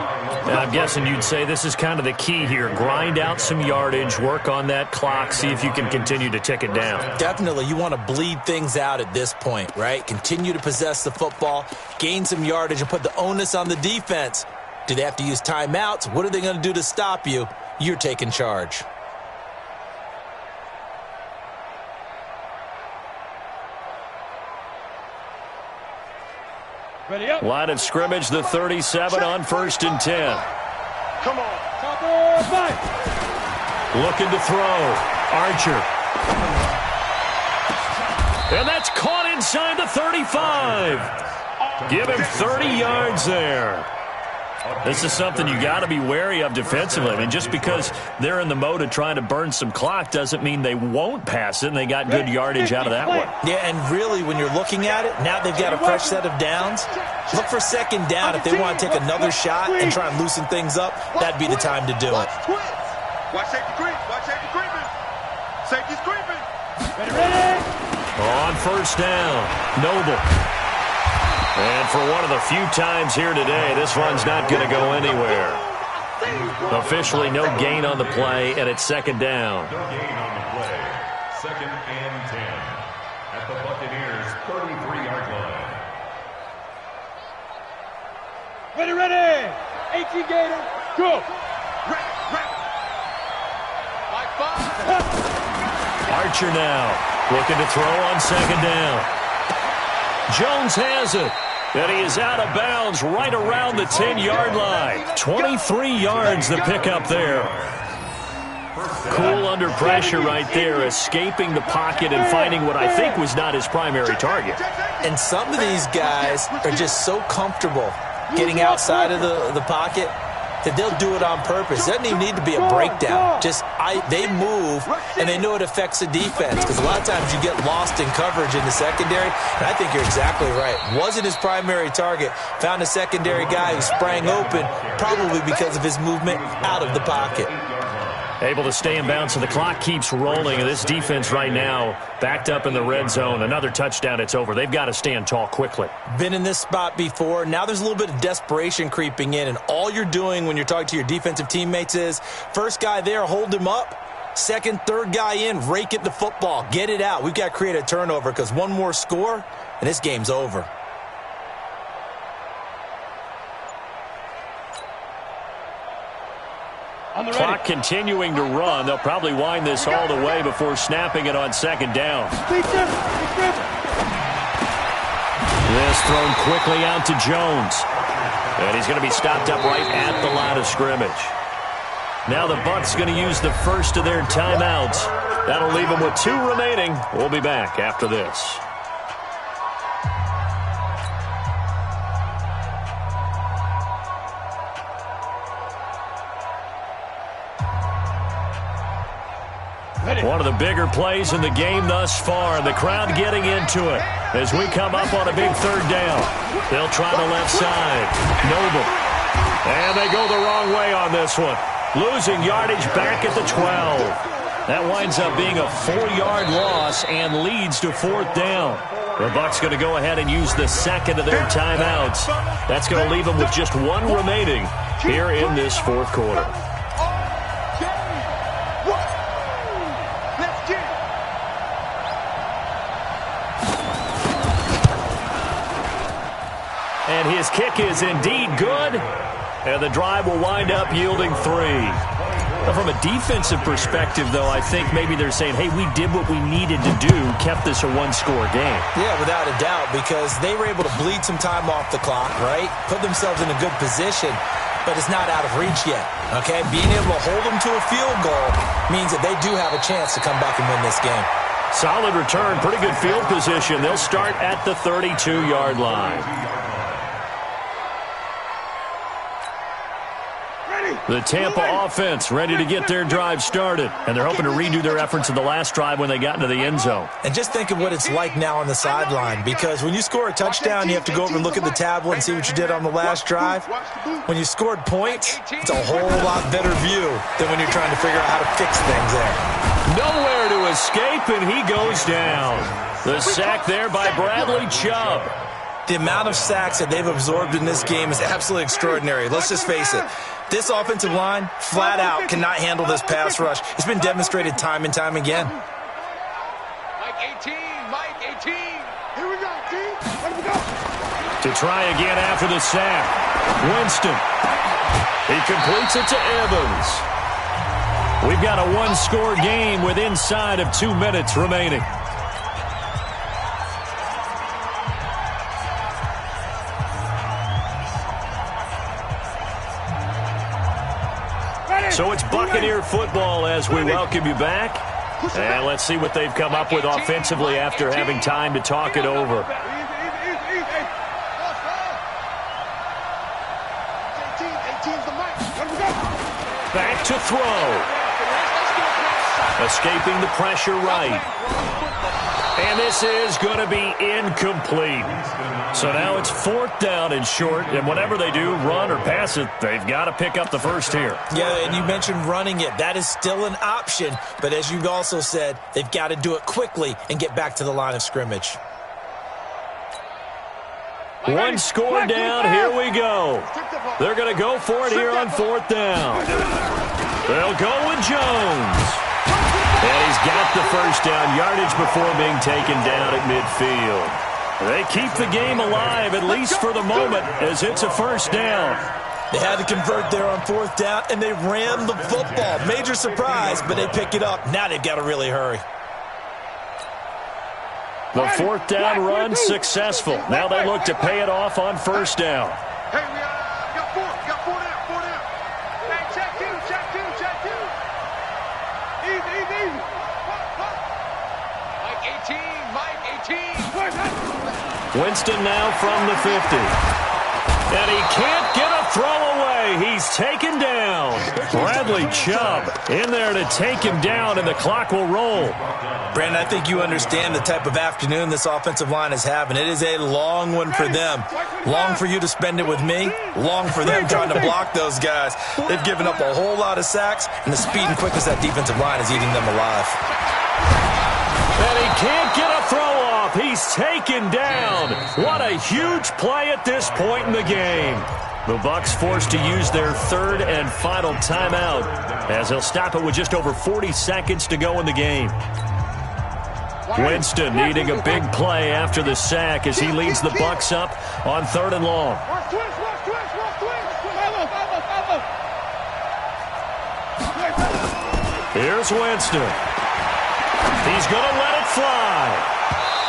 And I'm guessing you'd say this is kind of the key here. Grind out some yardage, work on that clock, see if you can continue to tick it down. Definitely, you want to bleed things out at this point, right? Continue to possess the football, gain some yardage, and put the onus on the defense. Do they have to use timeouts? What are they going to do to stop you? You're taking charge. Ready up. Line of scrimmage, the 37 on 1st and 10. Come on. Looking to throw. Archer. And that's caught inside the 35. Give him 30 yards there. This is something you got to be wary of defensively. I mean, just because they're in the mode of trying to burn some clock doesn't mean they won't pass it, and they got good yardage out of that one. Yeah, and really, when you're looking at it, now they've got a fresh set of downs. Look for second down if they want to take another shot and try and loosen things up. That'd be the time to do it. Watch safety creep. Watch safety creeping. Safety's creeping. Ready. On first down, Noble. And for one of the few times here today, this run's not going to go anywhere. Officially no gain on the play, and it's second down. No gain on the play. 2nd and 10 at the Buccaneers' 33-yard line. Ready. 18 Gator. Go. Archer now looking to throw on second down. Jones has it. And he is out of bounds right around the 10-yard line. 23 yards the pickup there. Cool under pressure right there, escaping the pocket and finding what I think was not his primary target. And some of these guys are just so comfortable getting outside of the pocket that they'll do it on purpose. It doesn't even need to be a breakdown. They move, and they know it affects the defense, because a lot of times you get lost in coverage in the secondary, and I think you're exactly right. Wasn't his primary target. Found a secondary guy who sprang open, probably because of his movement out of the pocket. Able to stay in bounds, so the clock keeps rolling, and this defense right now backed up in the red zone. Another touchdown, it's over. They've got to stand tall quickly. Been in this spot before. Now there's a little bit of desperation creeping in, and all you're doing when you're talking to your defensive teammates is, first guy there, hold him up. Second, third guy in, rake it the football. Get it out. We've got to create a turnover, because one more score, and this game's over. Clock continuing to run. They'll probably wind this all the way before snapping it on second down. This thrown quickly out to Jones. And he's going to be stopped up right at the line of scrimmage. Now the Bucs going to use the first of their timeouts. That'll leave them with 2 remaining. We'll be back after this. One of the bigger plays in the game thus far. The crowd getting into it as we come up on a big third down. They'll try the left side. Noble. And they go the wrong way on this one. Losing yardage back at the 12. That winds up being a 4-yard loss and leads to 4th down. The Bucs going to go ahead and use the second of their timeouts. That's going to leave them with just 1 remaining here in this 4th quarter. And his kick is indeed good. And the drive will wind up yielding 3. Now, from a defensive perspective, though, I think maybe they're saying, hey, we did what we needed to do, kept this a 1-score game. Yeah, without a doubt, because they were able to bleed some time off the clock, right? Put themselves in a good position, but it's not out of reach yet, okay? Being able to hold them to a field goal means that they do have a chance to come back and win this game. Solid return, pretty good field position. They'll start at the 32-yard line. The Tampa offense ready to get their drive started, and they're hoping to redo their efforts in the last drive when they got into the end zone. And just think of what it's like now on the sideline, because when you score a touchdown, you have to go over and look at the tablet and see what you did on the last drive. When you scored points, it's a whole lot better view than when you're trying to figure out how to fix things there. Nowhere to to escape, and he goes down. The sack there by Bradley Chubb. The amount of sacks that they've absorbed in this game is absolutely extraordinary. Let's just face it. This offensive line, flat out, cannot handle this pass rush. It's been demonstrated time and time again. Mike 18, Mike 18. Here we go, team. Let me go. To try again after the sack. Winston. He completes it to Evans. We've got a one-score game with inside of 2 minutes remaining. So it's Buccaneer football as we welcome you back. And let's see what they've come up with offensively after having time to talk it over. Back to throw. Escaping the pressure right. And this is going to be incomplete. So now it's 4th down and short, and whatever they do, run or pass it, they've got to pick up the first here. Yeah, and you mentioned running it. That is still an option, but as you've also said, they've got to do it quickly and get back to the line of scrimmage. One score down, here we go. They're going to go for it here on 4th down. They'll go with Jones. And he's got the first down yardage before being taken down at midfield. They keep the game alive, at least for the moment, as it's a first down. They had to convert there on 4th down, and they ran the football. Major surprise, but they pick it up. Now they've got to really hurry. The 4th down run successful. Now they look to pay it off on first down. Hey, we got 4 down, 4 down. Hey, check two. Easy. Mike 18. Winston now from the 50. And he can't get a throw away. He's taken down. Bradley Chubb in there to take him down, and the clock will roll. Brandon, I think you understand the type of afternoon this offensive line is having. It is a long one for them. Long for you to spend it with me. Long for them trying to block those guys. They've given up a whole lot of sacks, and the speed and quickness of that defensive line is eating them alive. And he can't get a throw off. He's taken down. What a huge play at this point in the game. The Bucs forced to use their 3rd and final timeout as they'll stop it with just over 40 seconds to go in the game. Winston needing a big play after the sack as he leads the Bucs up on 3rd and long. Here's Winston. He's going to let it fly.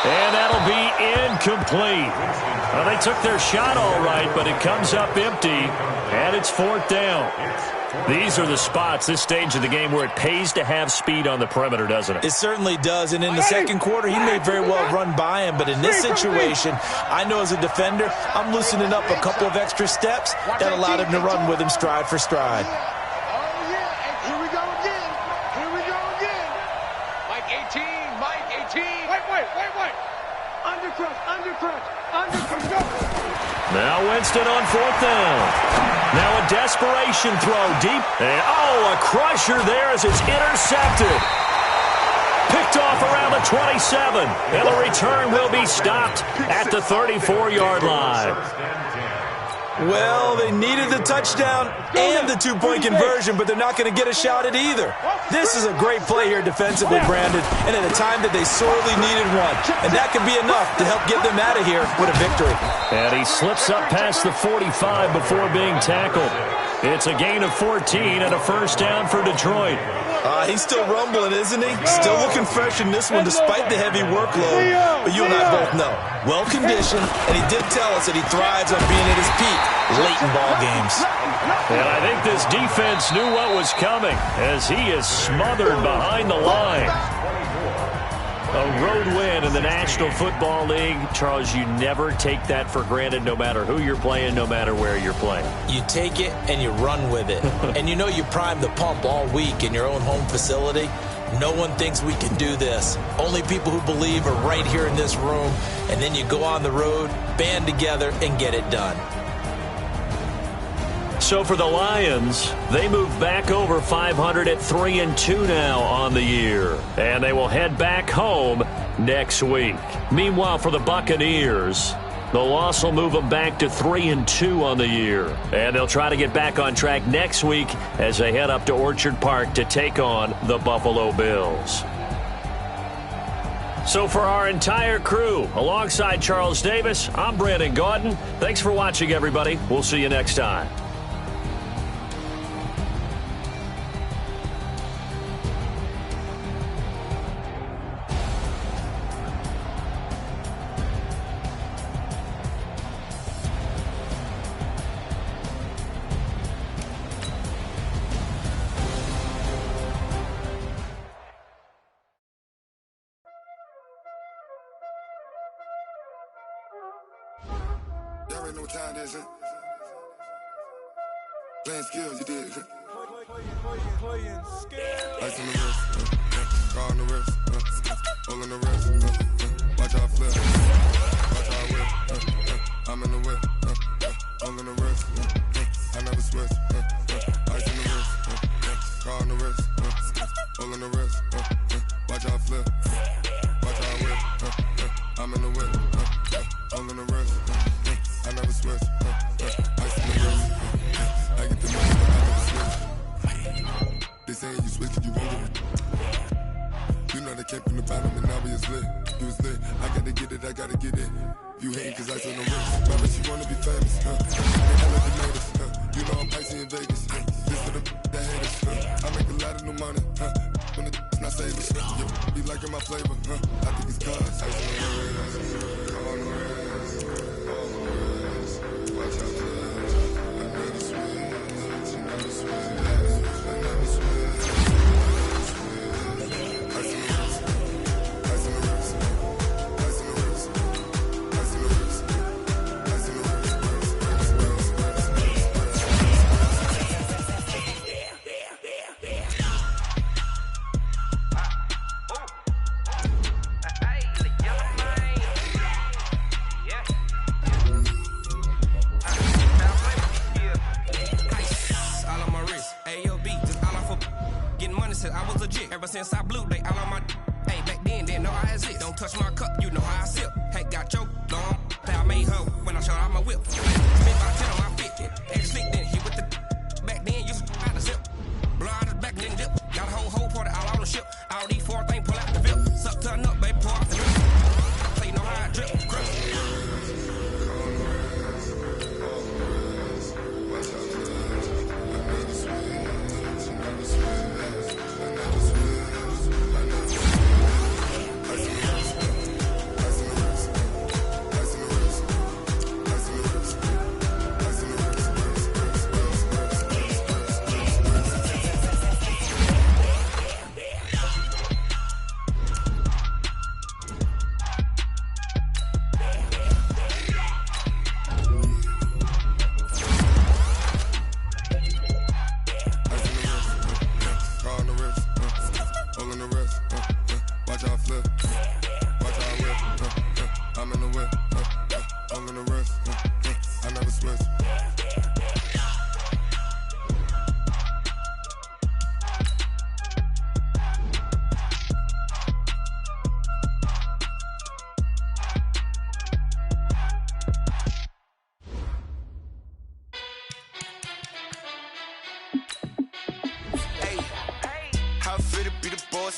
And that'll be incomplete. Well, they took their shot all right, but it comes up empty, and it's 4th down. These are the spots, this stage of the game, where it pays to have speed on the perimeter, doesn't it? It certainly does, and in the second quarter, he may very well run by him, but in this situation, I know as a defender, I'm loosening up a couple of extra steps that allowed him to run with him stride for stride. Oh, yeah. Here we go again. Mike 18. Wait. Undercrush. Go. Now Winston on 4th down. Now a desperation throw deep. And, a crusher there as it's intercepted. Picked off around the 27. And the return will be stopped at the 34-yard line. Well, they needed the touchdown and the 2-point conversion, but they're not going to get a shot at either. This is a great play here defensively, Brandon, and at a time that they sorely needed one. And that could be enough to help get them out of here with a victory. And he slips up past the 45 before being tackled. It's a gain of 14 and a first down for Detroit. He's still rumbling, isn't he? Still looking fresh in this one despite the heavy workload. But you and I both know, well-conditioned, and he did tell us that he thrives on being at his peak late in ball games. And I think this defense knew what was coming as he is smothered behind the line. A road win in the National Football League. Charles, you never take that for granted no matter who you're playing, no matter where you're playing. You take it and you run with it. And you know you primed the pump all week in your own home facility. No one thinks we can do this. Only people who believe are right here in this room. And then you go on the road, band together, and get it done. So for the Lions, they move back over 500 at 3-2 now on the year. And they will head back home next week. Meanwhile, for the Buccaneers, the loss will move them back to 3-2 on the year. And they'll try to get back on track next week as they head up to Orchard Park to take on the Buffalo Bills. So for our entire crew, alongside Charles Davis, I'm Brandon Gaudin. Thanks for watching, everybody. We'll see you next time. Y'all already know what time it is, huh? Playing skills, you did. Playing skills. Ice on the wrist, car on the wrist, hole in the wrist, watch how I flip, watch how I whip, I'm in the whip, hole in the wrist, I never switch, ice on the wrist, car on the wrist, hole in the wrist, watch how I flip, watch how I whip, I'm in the whip, hole in the wrist, I never switch, ice on the wrist, I get the money, but I never switch. They saying you switch, you won't get it. You know they came from the bottom and now we is lit. You was lit, I gotta get it, I gotta get it. You hating cause ice on the wrist. My bitch, you wanna be famous, They hella the latest, You know I'm icy in Vegas, This for the haters, I make a lot of new money, When the not savers, be liking my flavor, I think it's cause ice on the wrist, on the wrist, watch out for this. I never switch, you never switch, I never switch. Ice on the wrist, ice on the wrist, ice on the wrist, ice on the wrist, ice on the wrist. I was legit ever since I blew they all on my hey back then didn't know I exist. Don't touch my cup, you know how I sip. Hey, got your long I made her when I showed out my whip. Spent about 10 on my 50. Ex-slick then hit with the back then you out the zip. Blow out his back then dip. Got a whole party all on the ship. All these four things pull out the VIP. Suck turn up, baby, pour out the milk. Play no how I drip. Crush.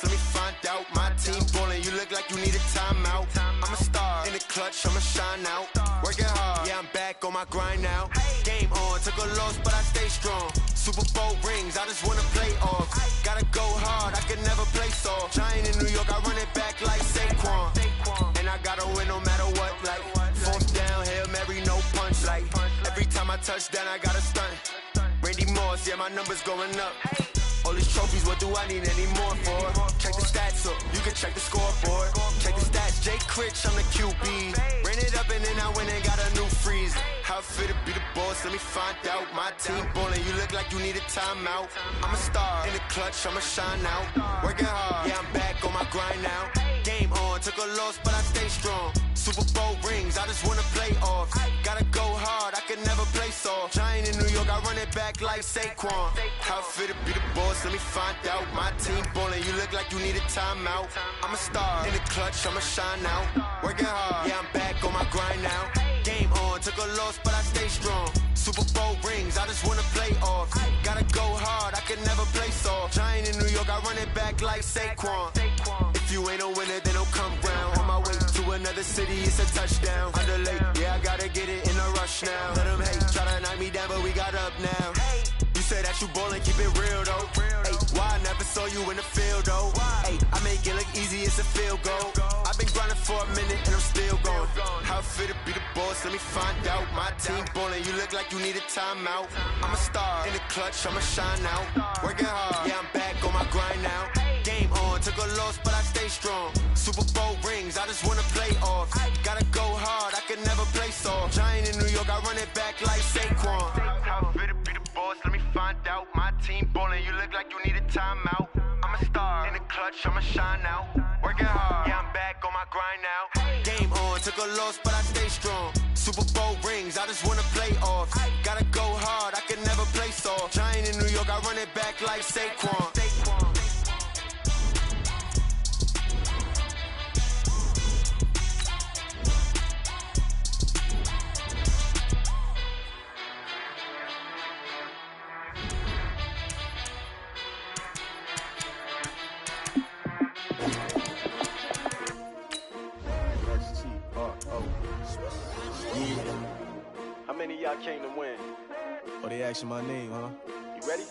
Let me find out. My team ballin', you look like you need a timeout. I'm a star in the clutch, I'ma shine out. Working hard, yeah, I'm back on my grind now. Game on, took a loss, but I stay strong. Super Bowl rings, I just wanna play off. Gotta go hard, I can never play soft. Giant in New York, I run it back like Saquon. And I gotta win no matter what, like fourth down, Hail Mary, no punch. Like every time I touch down, I gotta stunt. Randy Moss, yeah, my numbers going up. All these trophies, what do I need any more for? Check the stats up, you can check the scoreboard. Check the stats, Jay Critch, I'm the QB. Ran it up and then I went and got a new freeze. How fit to be the boss, let me find out. My team ballin', you look like you need a timeout. I'm a star, in the clutch, I'ma shine out. Working hard, yeah, I'm back on my grind now. Game on, took a loss, but I stay strong. Super Bowl rings, I just wanna play off. Gotta go hard, I can never play soft. Giant in New York, I run it back like Saquon. How fit to be the boss, let me find out. My team ballin', you look like you need a timeout. I'm a star, in the clutch, I'ma shine out. Working hard, yeah, I'm back on my grind now. Game on, took a loss, but I stay strong. Super Bowl rings, I just wanna play off. Gotta go hard, I can never play soft. Giant in New York, I run it back like Saquon. If you ain't a winner, then don't come round. On my way to another city, it's a touchdown. Underlay, yeah, I gotta get it in a rush now. Let them hate, try to knock me down, but we got up now. You say that you ballin', keep it real though. Ay, why I never saw you in the field though? Ay, I make it look easy, it's a field goal. I've been grinding for a minute and I'm still going. How fit to be the boss, let me find out. My team ballin', you look like you need a timeout. I'm a star, in the clutch, I'ma shine out. Working hard, yeah, I'm back on my grind now. Game on, took a loss, but I stay strong. Super Bowl rings, I just wanna play off. Gotta go hard, I can never play soft. Giant in New York, I run it back like Saquon. How fit to be the boss, let me find out. My team ballin', you look like you need a timeout. I'm a star, in the clutch, I'ma shine out. Working hard, yeah, I'm back on my grind now. Game on, took a loss, but I stay strong. Super Bowl rings, I just wanna play off. Gotta go hard, I can never play soft. Giant in New York, I run it back like Saquon. How many of y'all came to win? Oh, they asking my name, huh? You ready?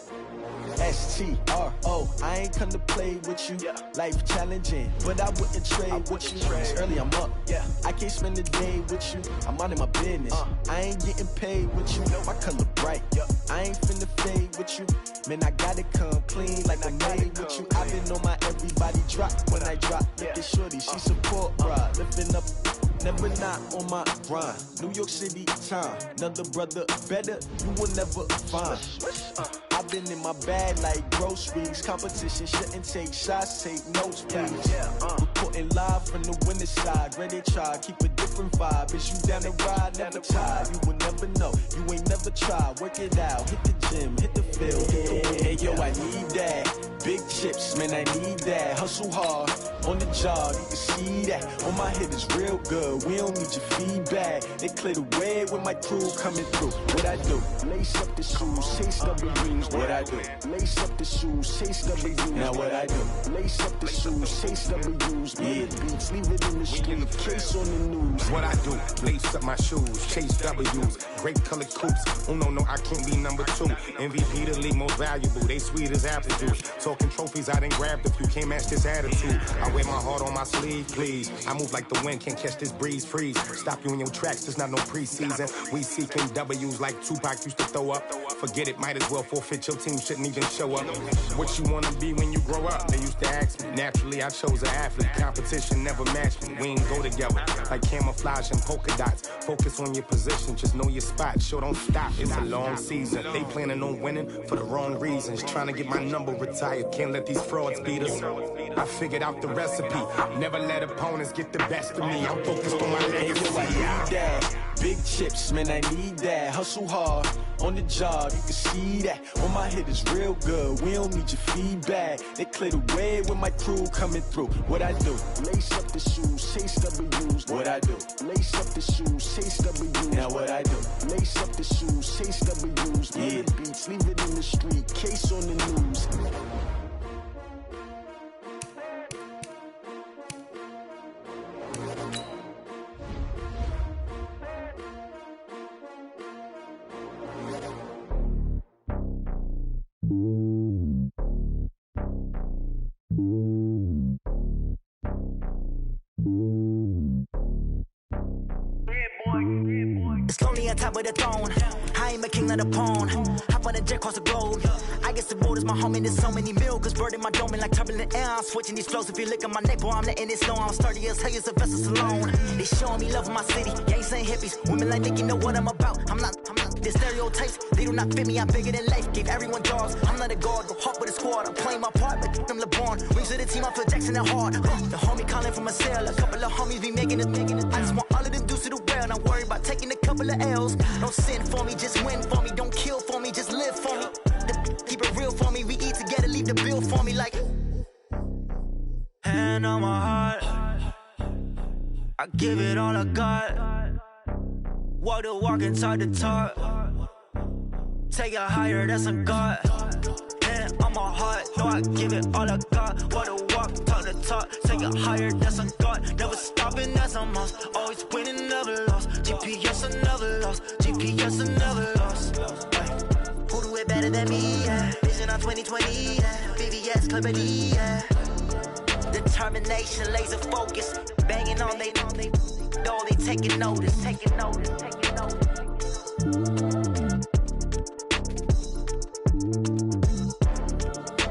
S-T-R-O, I ain't come to play with you. Life challenging, but I wouldn't trade with you. It's early, I'm up. I can't spend the day with you. I'm minding my business. I ain't getting paid with you. My color bright. I ain't finna fade with you. Man, I gotta come clean like I made with you. I've been on my everybody drop when I drop. Look at shorty, she support, bruh. Lifting up, never not on my grind. New York City time, another brother better, you will never find. I've been in my bag like groceries. Competition shouldn't take shots, take notes, please. Reporting live from the winning side. Ready to try, keep a different vibe. Is you down the ride, never tired. You will never know, you ain't never tried. Work it out, hit the gym, hit the field, hit the hey yo, I need that. Big chips, man, I need that. Hustle hard, on the job, you can see that. On my head is real good, we don't need your feedback. They clear the way with my crew coming through. What I do? Lace up the shoes, chase W's. What I do? Lace up the shoes, chase W's. Now what I do? Lace up the shoes, chase W's. Beats, leave it in the street, case on the news. What I do? Lace up my shoes, chase W's. Great colored coops. Oh no, I can't be number 2. MVP the league most valuable. They sweet as apple juice. Talking trophies, I done grabbed a few. Can't match this attitude. I wear my heart on my sleeve, please. I move like the wind, can't catch this breeze, freeze. Stop you in your tracks, there's not no preseason. We seeking W's like Tupac used to throw up. Forget it, might as well forfeit. Your team shouldn't even show up. What you wanna be when you grow up? They used to ask me. Naturally, I chose an athlete. Competition never matched me. We ain't go together like camouflage and polka dots. Focus on your position, just know your spot. Sure, don't stop. It's a long season. They planning on winning for the wrong reasons. Trying to get my number retired. Can't let these frauds beat us. I figured out the recipe. Never let opponents get the best of me. I'm focused on my legacy. I need that. Big chips, man, I need that. Hustle hard, on the job, you can see that. On my head is real good, we don't need your feedback. They clear the way with my crew coming through. What I do? Lace up the shoes, chase W's. What I do? Lace up the shoes, chase W's. Now what I do? Lace up the shoes, chase W's. Beats, leave it in the street, case on the news. Yeah, boy. It's lonely on top of the throne. I ain't a king of the pawn. Hop on a jet across the globe. I guess the road is my home and there's so many milkers burning my dome like turbulent air. I'm switching these flows. If you look at my neck, boy, I'm letting it slow. I'm sturdy as hell, as a vessel alone. They showing me love in my city. Gangsta and hippies. Women like Nicki know what I'm about. I'm not. The stereotypes, they do not fit me. I'm bigger than life. Gave everyone jobs. I'm not a guard. Go hard with a squad. I'm playing my part, but I'm LeBron. Rings to the team. I feel Jackson and hard. The homie calling from a cell. A couple of homies be making it. I just want all of them dudes to the well. Not worried about taking a couple of L's. Don't sin for me, just win for me. Don't kill for me, just live for me. Keep it real for me. We eat together, leave the bill for me like. Hand on my heart, I give it all I got. Walk the walk and talk the talk. Take it higher, that's a God. Hand on my heart, no, I give it all I got. Walk the walk, talk the talk. Take it higher, that's a God. Never stopping, that's a must. Always winning, never lost. GPS, I never lost. GPS, I never lost. Who do it better than me? Yeah. Vision on 2020. Yeah. VVS, Clippity. Yeah. Determination, laser focus. Banging on they know they taking notice. Taking notice. Taking notice.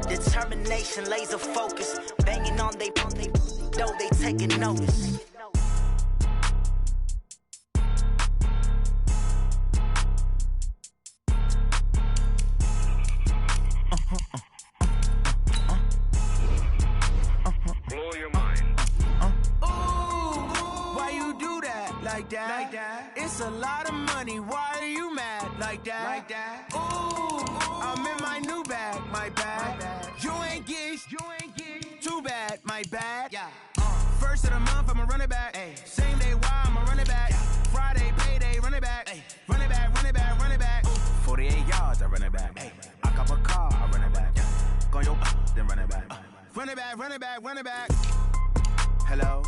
Determination, laser focus. Banging on they know they taking notice. Blow your mind. Why you do that? Like that? It's a lot of money. Why are you mad? Like that? Ooh, I'm in my new bag. My bad. You ain't get too bad. My bad. Yeah. First of the month, I'ma run it back. Ay. Same day, why I'ma run it back. Yeah. Friday, payday, run it back. Ay. Run it back, run it back, run it back. Ooh. 48 yards, I run it back. Ay. I cop a car, I run it back. Yeah. Go yo, then run it back. Run it back, run it back, run it back. Hello?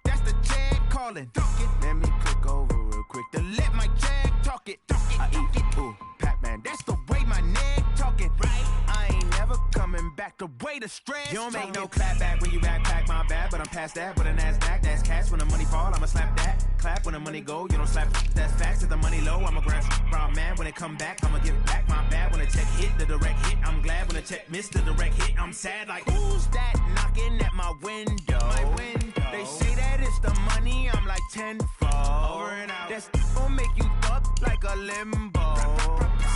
That's the Jag calling. Let me click over real quick to let my Jag talk it. I eat it. Ooh, Pac-Man, that's the way my neck talking. Right? I ain't never coming back the way the stress. You don't make no clap back when you backpack, my bad, but I'm past that. With a NASDAQ, that's cash. When the money fall, I'ma slap that. Clap when the money go, you don't slap. That's facts. If the money low, I'ma grab brown man. When it come back, I'ma give it back. My bad when the check hit, the direct hit. I'm glad when the check missed the direct hit. I'm sad like, who's that knocking at my window? My window. They say that it's the money, I'm like tenfold. Over and out. That's gon' make you up like a limbo.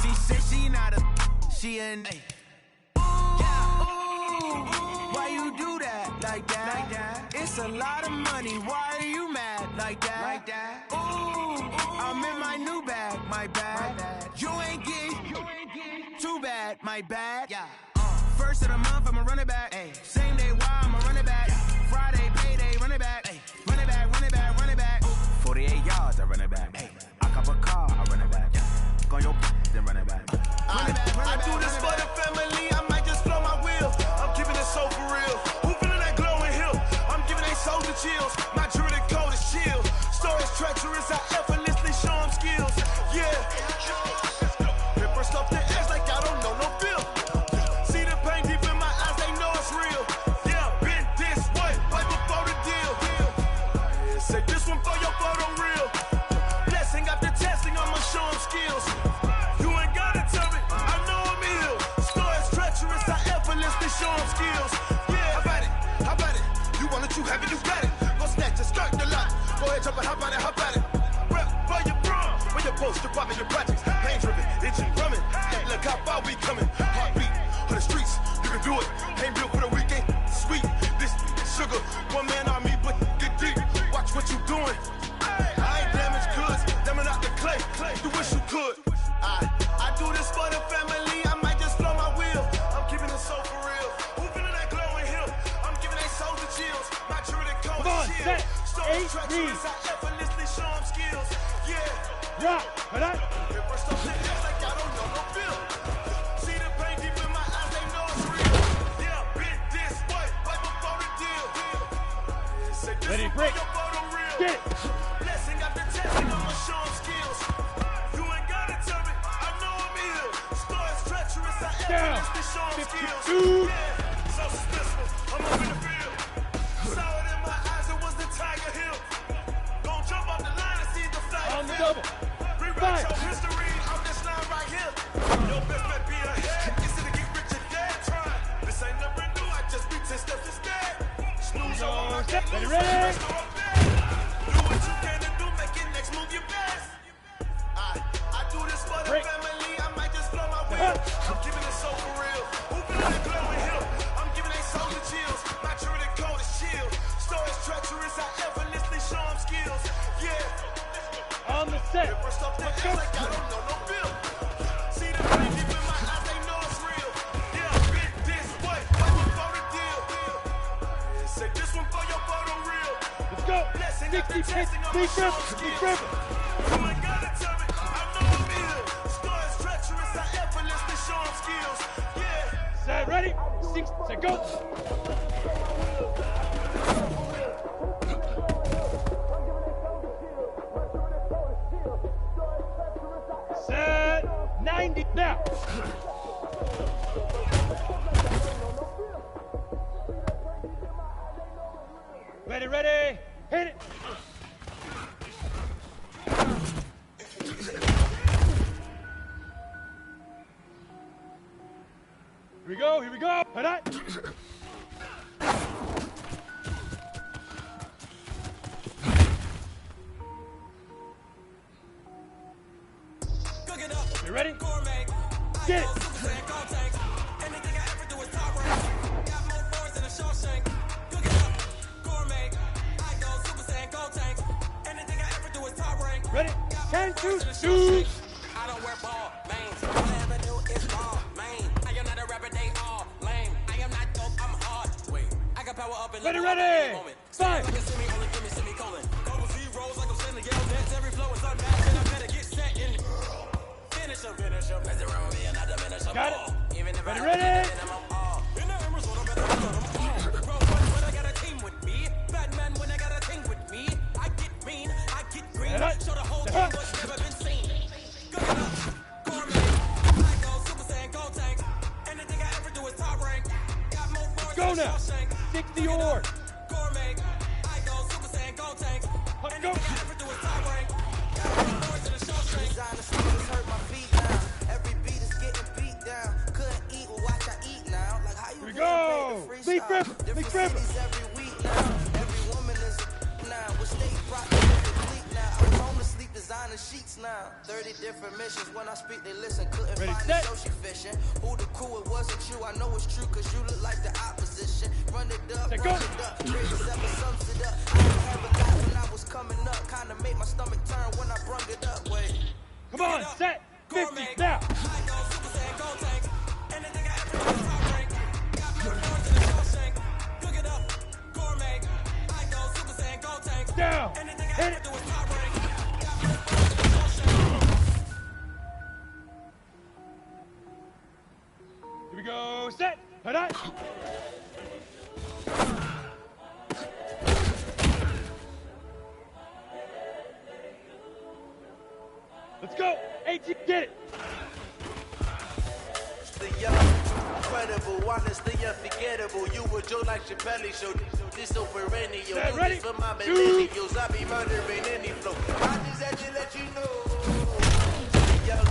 She said she not a, she an. Why you do that? Like that? It's a lot of money. Why are you mad? Like that? Ooh, I'm in my new bag. My bad. You ain't get too bad. My bad. Yeah. First of the month, I'ma run it back. Ay. Same day, why I'ma run it back. Friday, payday, run it back. Ay. Run it back, run it back, run it back. 48 yards, I run it back. Ay. I cop a car, I run it back. Go yo, then run it back. Run it back, run it back. I do this for the family. I might just blow my wheel. I'm keeping it so for real. Who feeling that glowing hill? I'm giving they soldier chills. My jewelry code is chill. Stories treacherous, I effortlessly show them skills. Yeah. Pepper stuff the edge like I don't know no feel. See the pain deep in my eyes, they know it's real. Yeah, been this way, right before the deal. Say this one for your photo real. Blessing after testing, I'ma show them skills. You ain't gotta tell me, I know I'm ill. Stories treacherous, I effortlessly show them skills. Yeah, how about it? You want it, you have it, you got it. Go snatch it, start the lot. Go ahead, jump it, how about it? Rep for your bro, for your post, your pop, and your projects. Pain driven, itching, drumming. Look how far we coming. Heartbeat on the streets, you can do it. Ain't built for the weekend, sweet. This sugar, one man army, but get deep. Watch what you doing. I ain't damaged goods, damn out the clay. You wish you could. I do this for the family. I might just blow my wheel. I'm keeping it so for real. Who feeling that glowing hill? I'm giving they soldier chills. My jewelry code is chill. Stories treacherous, I effortlessly show them skills. Yeah. Pepper stuff the edge like I don't know no feel. See the pain deep in my eyes, they know it's real. Yeah, been this way, right before the deal. Say this Ready, break. Get it. Blessing after testing, I'ma show them skills. You ain't gotta tell me, I know I'm ill. Stories treacherous, I effortlessly show them skills. Yeah, so suspenseful, I'm up in the field. Saw it in my eyes, it was the Tiger Hill. Gon' jump off the line and see the flag. On the double. set. First off that ass like I don't know no bill. See the pain deep in my eyes, they know it's real. Yeah, bit this, what? Fight for the deal. Say this one for your photo reel. Let's go. 60 pitch, big grip. You ain't gotta tell me, I know I'm ill. Score is treacherous, I effortlessly show them skills. Yeah. Set, ready? 6, set, go. Set, 90, now. Ready, hit it. Here we go. Hit it. You ready? Get it. Ready? 10, 2, 2. I don't wear ball, mains. All I ever do is ball, main. I am not a rapper, they all lame. I am not dope, I'm hard. Wait, I got power up and ready. 5. Like a semi, only give me semicolon. Double Z rolls like I'm sending yell nets. Every flow is unmatched, and I better get set in. Finish him. Mess around with me and I diminish them. Got all. it. Even if I Ready. in the Emerald, I better put them all. Bro, when I got a team with me. Batman, when I got a team with me. I get mean, I get green. Show the whole team what's never been seen. Cook it up, gourmet. I go Super Saiyan, Gold Tank. Anything I ever do is top rank. Got more bars Go than now. Shawshank. 60 or. Gourmet. I go Super Saiyan, Gold Tank. Anything I ever do is top rank. Got more bars than Shawshank. Designer sneakers hurt my feet now. Every beat is getting beat down. Couldn't eat, well watch I eat now. Like how you Here we go. Big grip. Different cities every week now. Every woman is a now. With state property complete now. I was home to sleep designer sheets now. 30 different missions. When I speak, they listen. Couldn't Ready, find set. it, so she fishing. Who the crew? It wasn't you. I know it's true, cause you look like the opposition. Run it up, Set, run go. it up. Great seven sums it up. I didn't have a lot when I was coming up. Kinda made my stomach turn when I brung it up. Wait. Come on, set. 50 now. I go Super Saiyan, Gold Tank. Anything I ever do is top rank. Got more bars than Shawshank. Cook it up, gourmet. I go Super Saiyan, Gold Tank. Down. Anything I Hit ever it. do is top rank. Got more bars than Shawshank. Here we go. Set. Hit it. Let's go. 18. Get it. The young, incredible, honestly unforgettable. You were Joe like Chappelle show. This so perennial. Set, Do ready? this for my 2. millennials. I be murdering any flow. I just had to let you know. The young,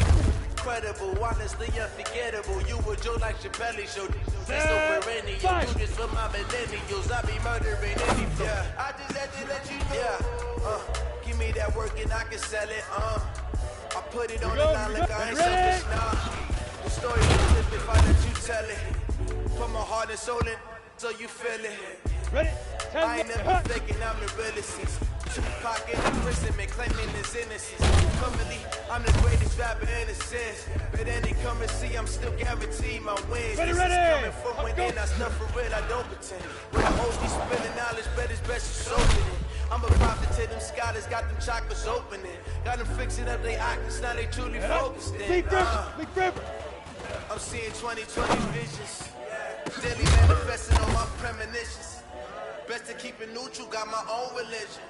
incredible, honestly unforgettable. You were Joe like Chappelle show. This so Set, perennial. 5. Do this for my millennials. I be murdering any flow. Yeah. I just had to let you know. Yeah. Give me that work and I can sell it. I put it on the line like I ain't Ready? selfish now. The story is flip if I let you tell it. Put my heart and soul in so you feel it. Ready? 10. I ain't never faking, I'm the realest. Tupac in the prison, man, claiming his innocence. Currently, I'm the greatest rapper in a sense. But any come and see, I'm still guaranteed my wins. Ready, This ready. is coming from within, I stuff for real, I don't pretend. When I host these spilling knowledge, bet it's best to soak in it. I'm a prophet to them scholars, got them chakras opening. Got them fixing up their octaves, now they truly focused in. Big grip. I'm seeing 2020 visions. Daily manifesting on my premonitions. Best to keep it neutral, got my own religion.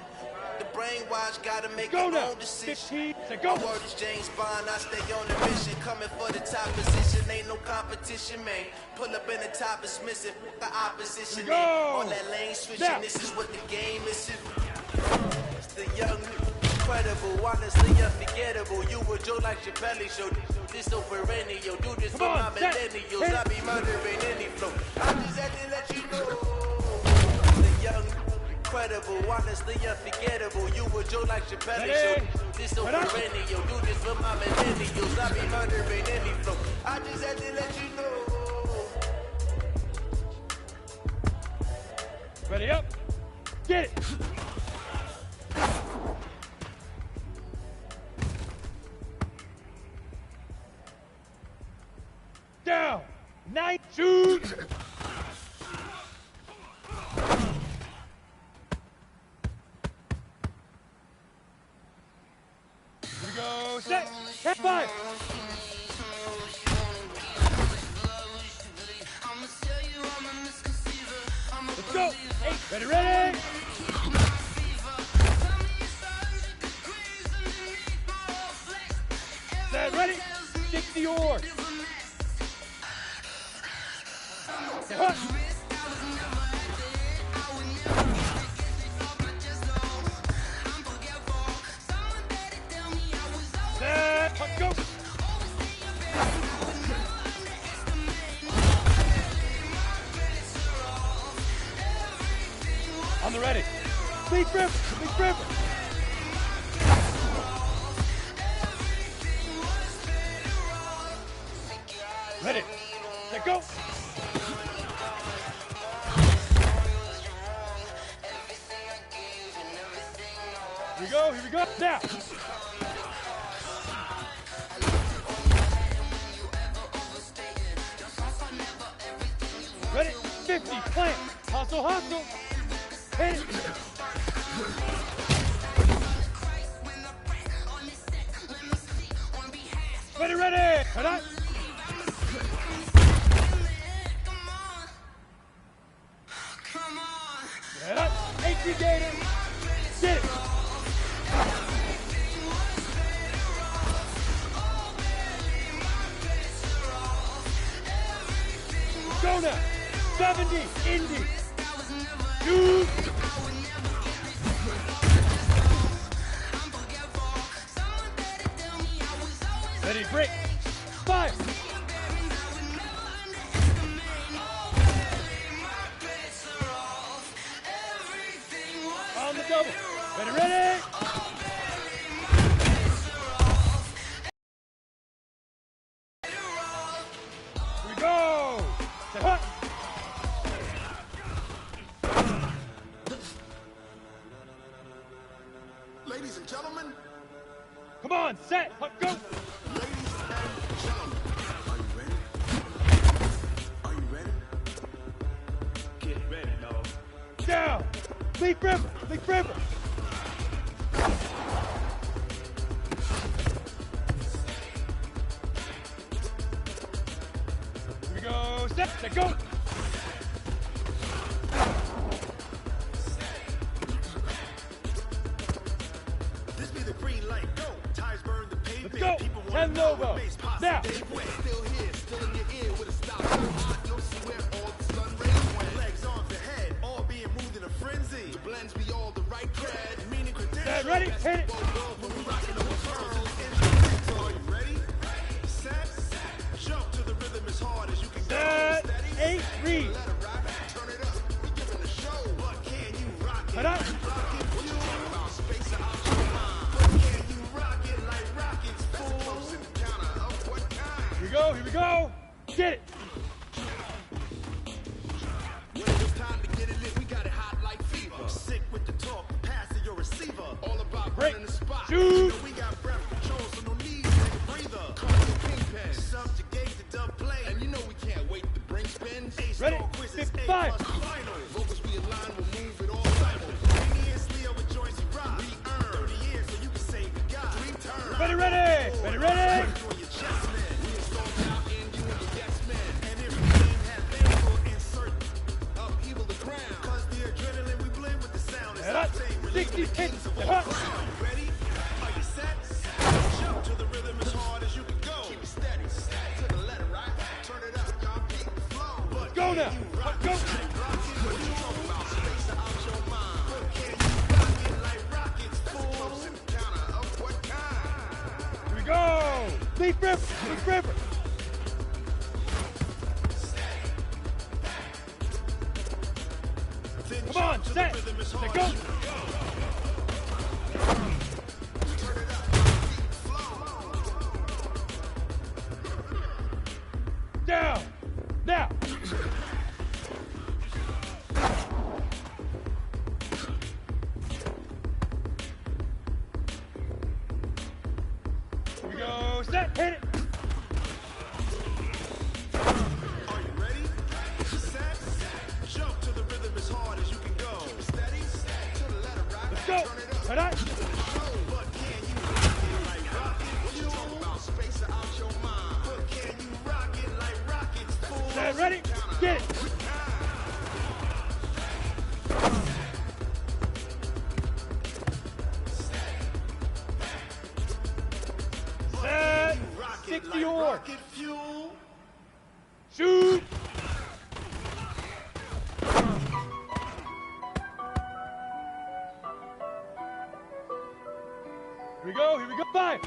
The brainwash gotta make Go your now. own decision. 15. Set, go. My word is James Bond, I stay on the mission. Coming for the top position, ain't no competition, man. Pull up in the top, it's missing. The opposition, Here we go. on that lane switching. Now. This is what the game is. It's the young, incredible, honestly unforgettable. You were Joe like Chappelle show. This so perennial. Do this Come for on, my set. millennials. Hit. I be murdering any flow. I just had to let you know. The young, incredible, honestly unforgettable. You were Joe like Chappelle show. This so perennial. Do this for my millennials. I be murdering any flow. I just had to let you know. Ready up. Get it. Here we go, set, hit five. Let's go, 8, ready. Set, ready, 60 yours. Set, go. On the ready. Big rip, big rip. Ready, set, go. Here we go, now. Ready, 50, plant, hustle, hustle. Hit it. Ready, ready. Head up. Head up. 18 Gator. Get it. Go now. 70. Indy. 2. Ready, break. 5. On the double. Ready, ready. Here we go. Set hut. Ladies and gentlemen. Come on, set, hut, go. Down! Leaf river! Leaf river! Here we go! Step! Set, go! This be the green light. Go! Tires burn the pavement. Let's go! 10 logo! Now! Still here, still in your ear with a stop so hot. You'll see where all the sun rays went. Legs, arms, ahead, all being moved in a frenzy. The blends be all the right cred, meaning credentials. Ready? Hit it! Are you ready? Set, jump to the rhythm as hard as you can Set, go. 8, read. Let it rock, turn it up. We giving a show. What can you rock it? Head up. Rock it, what you talking about? Space out your mind. What can you rock it like rockets, fool? That's a close encounter of what kind? Here we go, here we go! Get it! When it's time to get it lit, we got it hot like fever. Sick with the talk, passing your receiver. All about Break. running the spot. Shoot. You know we got breath control, so no need to take a breather. Call the kingpin. Subjugate the dub play. And you know we can't wait to bring spins. Ready? 55. Vocals we align, we'll move it all simultaneously over joints you rock. We earn 30 years, so you can say we got 3 turns. Ready, ready! Ready, ready! Head up! 60 hits! Head up! Ready? Are you set? Jump to the rhythm as hard as you can go. Keep it steady. To the letter, right? Turn it up, y'all keep the flow. But Go now! rock Go! it, rock it, what you talking about? Space out your mind. What can you rock it like rockets, fool? Close encounter of what kind? Here we go! Leaf river! Leaf river! Come on, set! Set, go! Down! Now! Here we go, set, hit it! Are you ready? Ready? Get it. Set. 60 or. Shoot. Here we go, fire.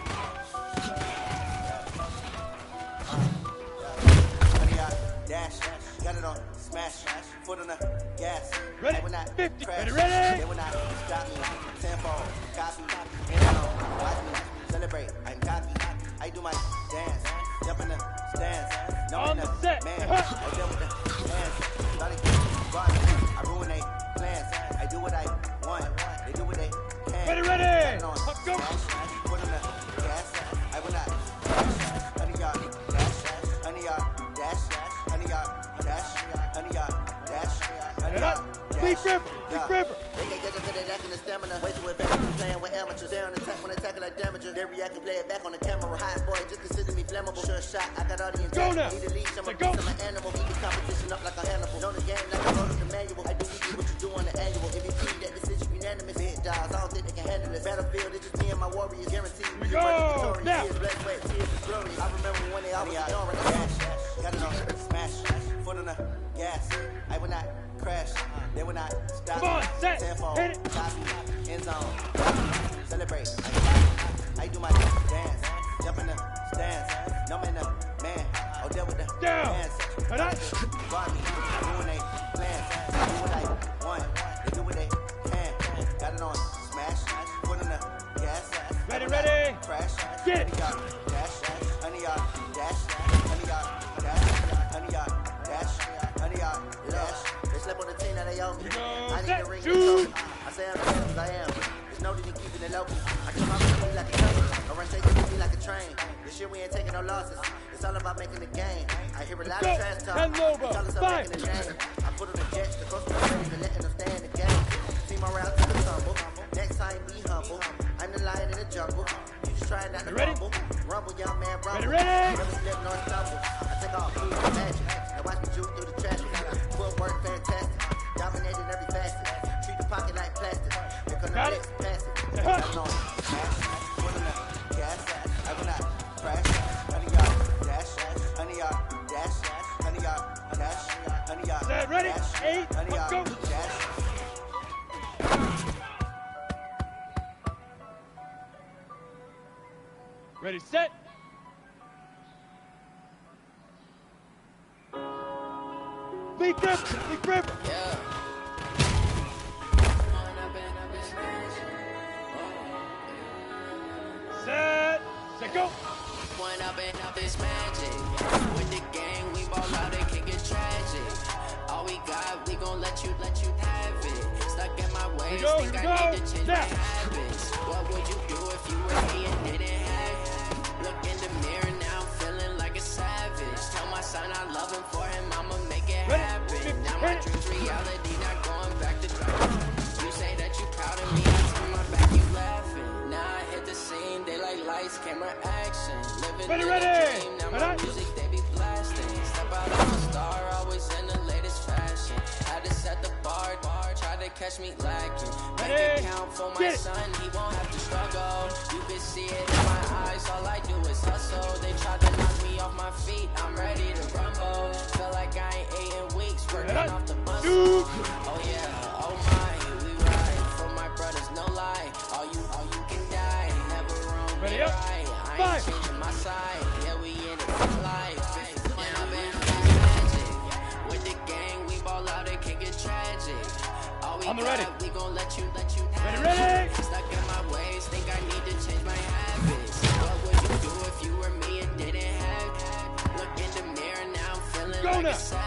Dash, got it on, smash, foot on the gas. Ready, they will not 50, crash. ready? They will not stop me, tenfold, copy, and I don't watch me, celebrate, I'm cocky. I do my dance, jump in the stands, no on the set, man, I deal with the hands, I ruin they plans, I do what I want, they do what they can. Ready, let's go. Foot on the gas, I will not crash, honey y'all, dash, honey y'all, dash, honey y'all, dash, honey y'all, dash, honey y'all, Big Ripper. They get good at acting the stamina. Way too advanced, playing with amateurs. They on attack when attacking like damages. They react and play it back on the camera. Hot boy, just consider me flammable. Sure shot, I got all the intent. Go now. Need to lead some of my animal. Keep the competition up like a Hannibal. Know the game like I wrote the manual. I do what you do on the annual. MVP, that decision unanimous. Hit dials, I don't think they can handle it. Battlefield, it's just me and my warriors. Guaranteed we go. Now. Tears, black, sweat, tears, glory. I remember when they always ignoring the dash. Got it on, smash, foot on the gas. I will not crash. They will not stop. Come on, set, tenfold, hit it. copy, end zone, celebrate. I do my dance, jump in the stands. No man, the man. I'll deal with the dance. Brought me, doing they plans. Do what I want. They do what they can. Got it on, smash, foot in the gas. Ready, crash. Get it. Honey y'all, dash, honey y'all, dash, honey y'all, dash, honey y'all, dash. They slip on the team that they owe me. I need to ring the trophy. I say I'm the best as I am. There's no need in keeping it low. I come out with me like a train. I run straight to me like a train. This year we ain't taking no losses. It's all about making the game. I hear a lot of trash talk. Tell us I'm making the game. I put on the jets, the coast of the ready to letting them stay in the game. See my route to the tumble. Next time be humble. I'm the lion in the jungle. You just trying not to rumble. Rumble, young man, rumble. Never slip nor stumble. I take all food and magic. Now watch me juke through the traffic. Footwork fantastic. Dominated every facet. Treat the pocket like plastic. Here come the next pass it. Got it on. Smash. Foot on the gas. I will not crash. Honey y'all dash. Honey y'all dash. Honey y'all dash. Honey y'all dash. Ready? 8. Honey Let's go. y'all dash. Ready, set. Big Ripper. Yeah. Set, go. Point up and up is magic. With the gang, we ball out, it can get tragic. All we got, we gon' let you have it. Stuck in my ways, think I need to change my habits. What would you do if you were me and didn't have it? Look in the mirror now, feeling like a savage. Tell my son I love him, for him I'ma make it happen. Now my dream's reality, not going back to driving. You say that you proud of me, I turn my back, you laughing. Now I hit the scene, they like lights, camera, action. Living in a dream, now my music they be blasting. Step out on a star, always in the latest fashion. Had to set the bar, try to catch me lacking. Make it count for my son, he won't have to struggle. You can see it in my eyes, all I do is hustle. They tried to knock me off my feet, I'm ready to rumble. Feel like I ain't ate in weeks, working off the muscle. Oh yeah, oh my, we ride for my brothers, no lie. All you can die, never wrong, be right. I ain't changing my side, yeah we in it for life. When I've been magic, with the gang we ball out, it can get tragic. All we got, we gon' let you have it. Stuck in my ways, think I need to change my habits. What would you do if you were me and didn't have it? Look in the mirror now, I'm feeling like a savage.